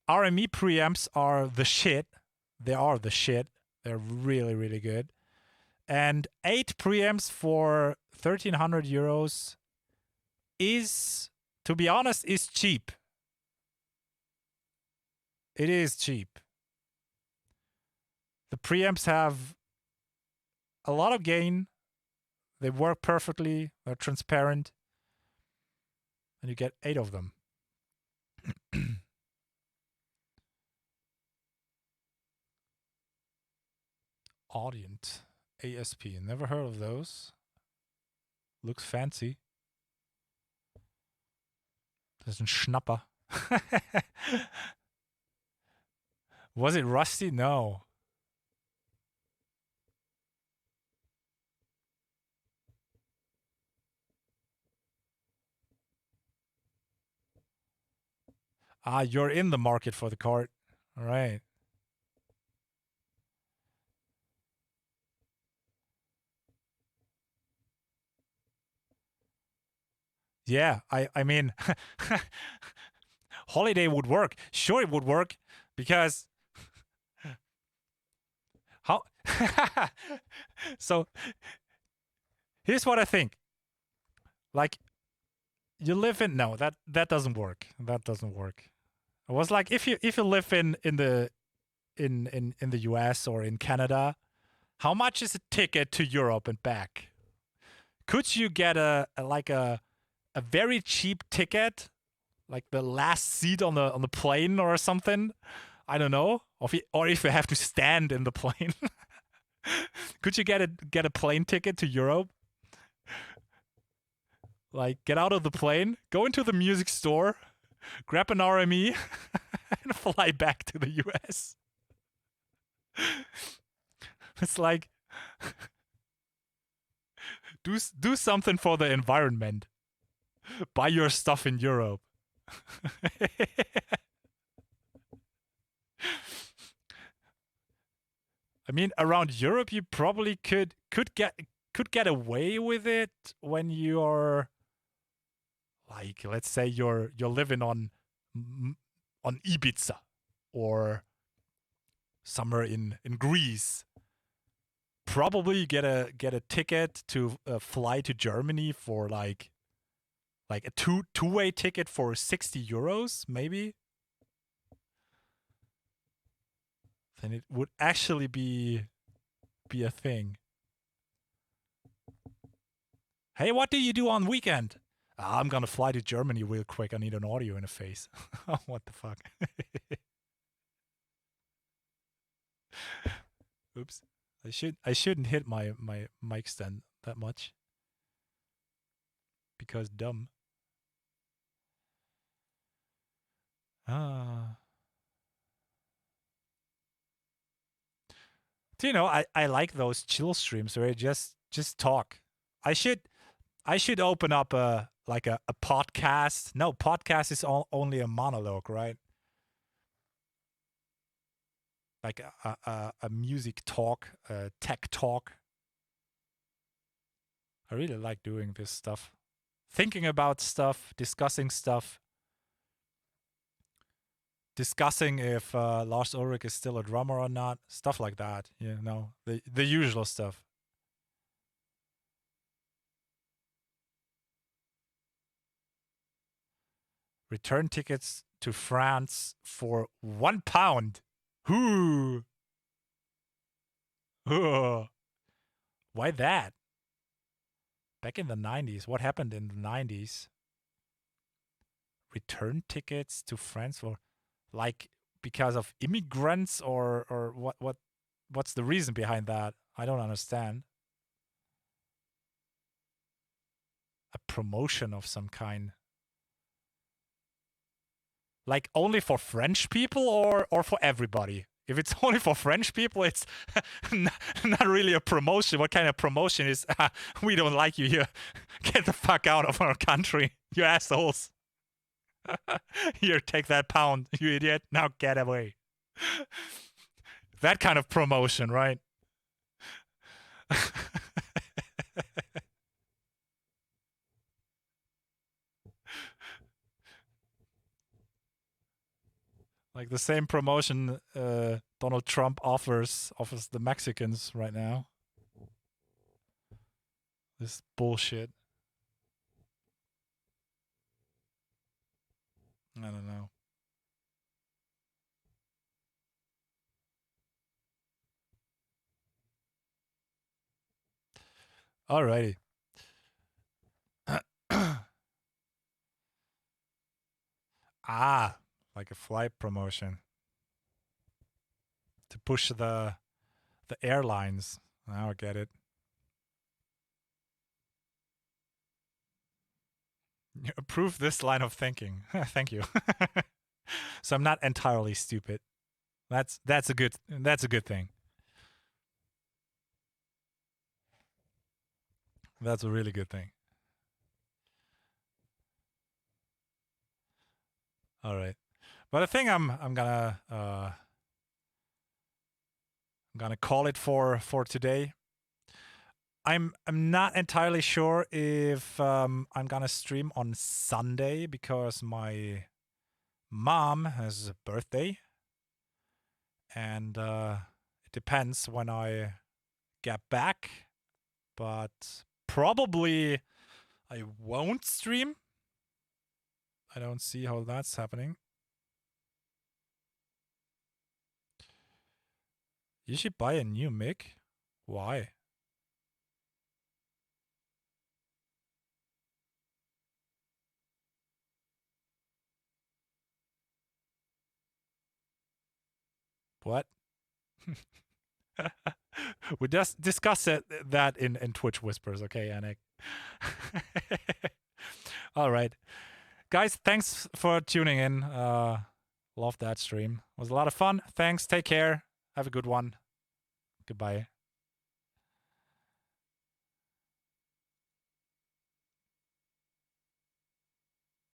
RME preamps are the shit. They are the shit. They're really, really good. And 8 preamps for 1,300 euros is, to be honest, is cheap. It is cheap. The preamps have a lot of gain. They work perfectly. They're transparent. And you get 8 of them. Audient ASP. Never heard of those. Looks fancy. Das ist ein Schnapper. Was it rusty? No. Ah, you're in the market for the cart. All right. Yeah, I mean, holiday would work. Sure, it would work because how? So here's what I think. Like you live in no that doesn't work. That doesn't work. It was like if you live in the US or in Canada, how much is a ticket to Europe and back? Could you get a very cheap ticket, like the last seat on the plane or something? I don't know. Or if you have to stand in the plane, could you get a plane ticket to Europe? Like get out of the plane, go into the music store, grab an RME, and fly back to the US. It's like do something for the environment. Buy your stuff in Europe. I mean, around Europe, you probably could get away with it when you're like, let's say you're living on Ibiza or somewhere in Greece. Probably get a ticket to fly to Germany for like a two-way ticket for 60 euros, maybe. Then it would actually be a thing. Hey, what do you do on weekend? I'm gonna fly to Germany real quick. I need an audio interface. What the fuck? Oops. I shouldn't hit my mic stand that much. Because dumb. Do you know, I like those chill streams where you just talk. I should open up a podcast. No, podcast is only a monologue, right? Like a music talk, a tech talk. I really like doing this stuff. Thinking about stuff, discussing stuff. Discussing if Lars Ulrich is still a drummer or not. Stuff like that. You know, the usual stuff. Return tickets to France for £1. Who? Why that? Back in the 90s. What happened in the 90s? Return tickets to France for like because of immigrants or what's the reason behind that? I don't understand. A promotion of some kind. Like only for French people or for everybody? If it's only for French people, it's not really a promotion. What kind of promotion is, we don't like you here. Get the fuck out of our country, you assholes. Here, take that £1, you idiot. Now get away. That kind of promotion, right? Like the same promotion Donald Trump offers the Mexicans right now. This bullshit. I don't know. Alrighty. Like a flight promotion to push the airlines. Now I get it. You approve this line of thinking. Thank you. So I'm not entirely stupid. That's a good thing. That's a really good thing. All right. But I think I'm gonna call it for today. I'm not entirely sure if I'm gonna stream on Sunday because my mom has a birthday, and it depends when I get back, but probably I won't stream. I don't see how that's happening. You should buy a new mic. Why? What? We just discuss that in Twitch Whispers, okay, Anik? All right. Guys, thanks for tuning in. Love that stream. It was a lot of fun. Thanks. Take care. Have a good one. Goodbye.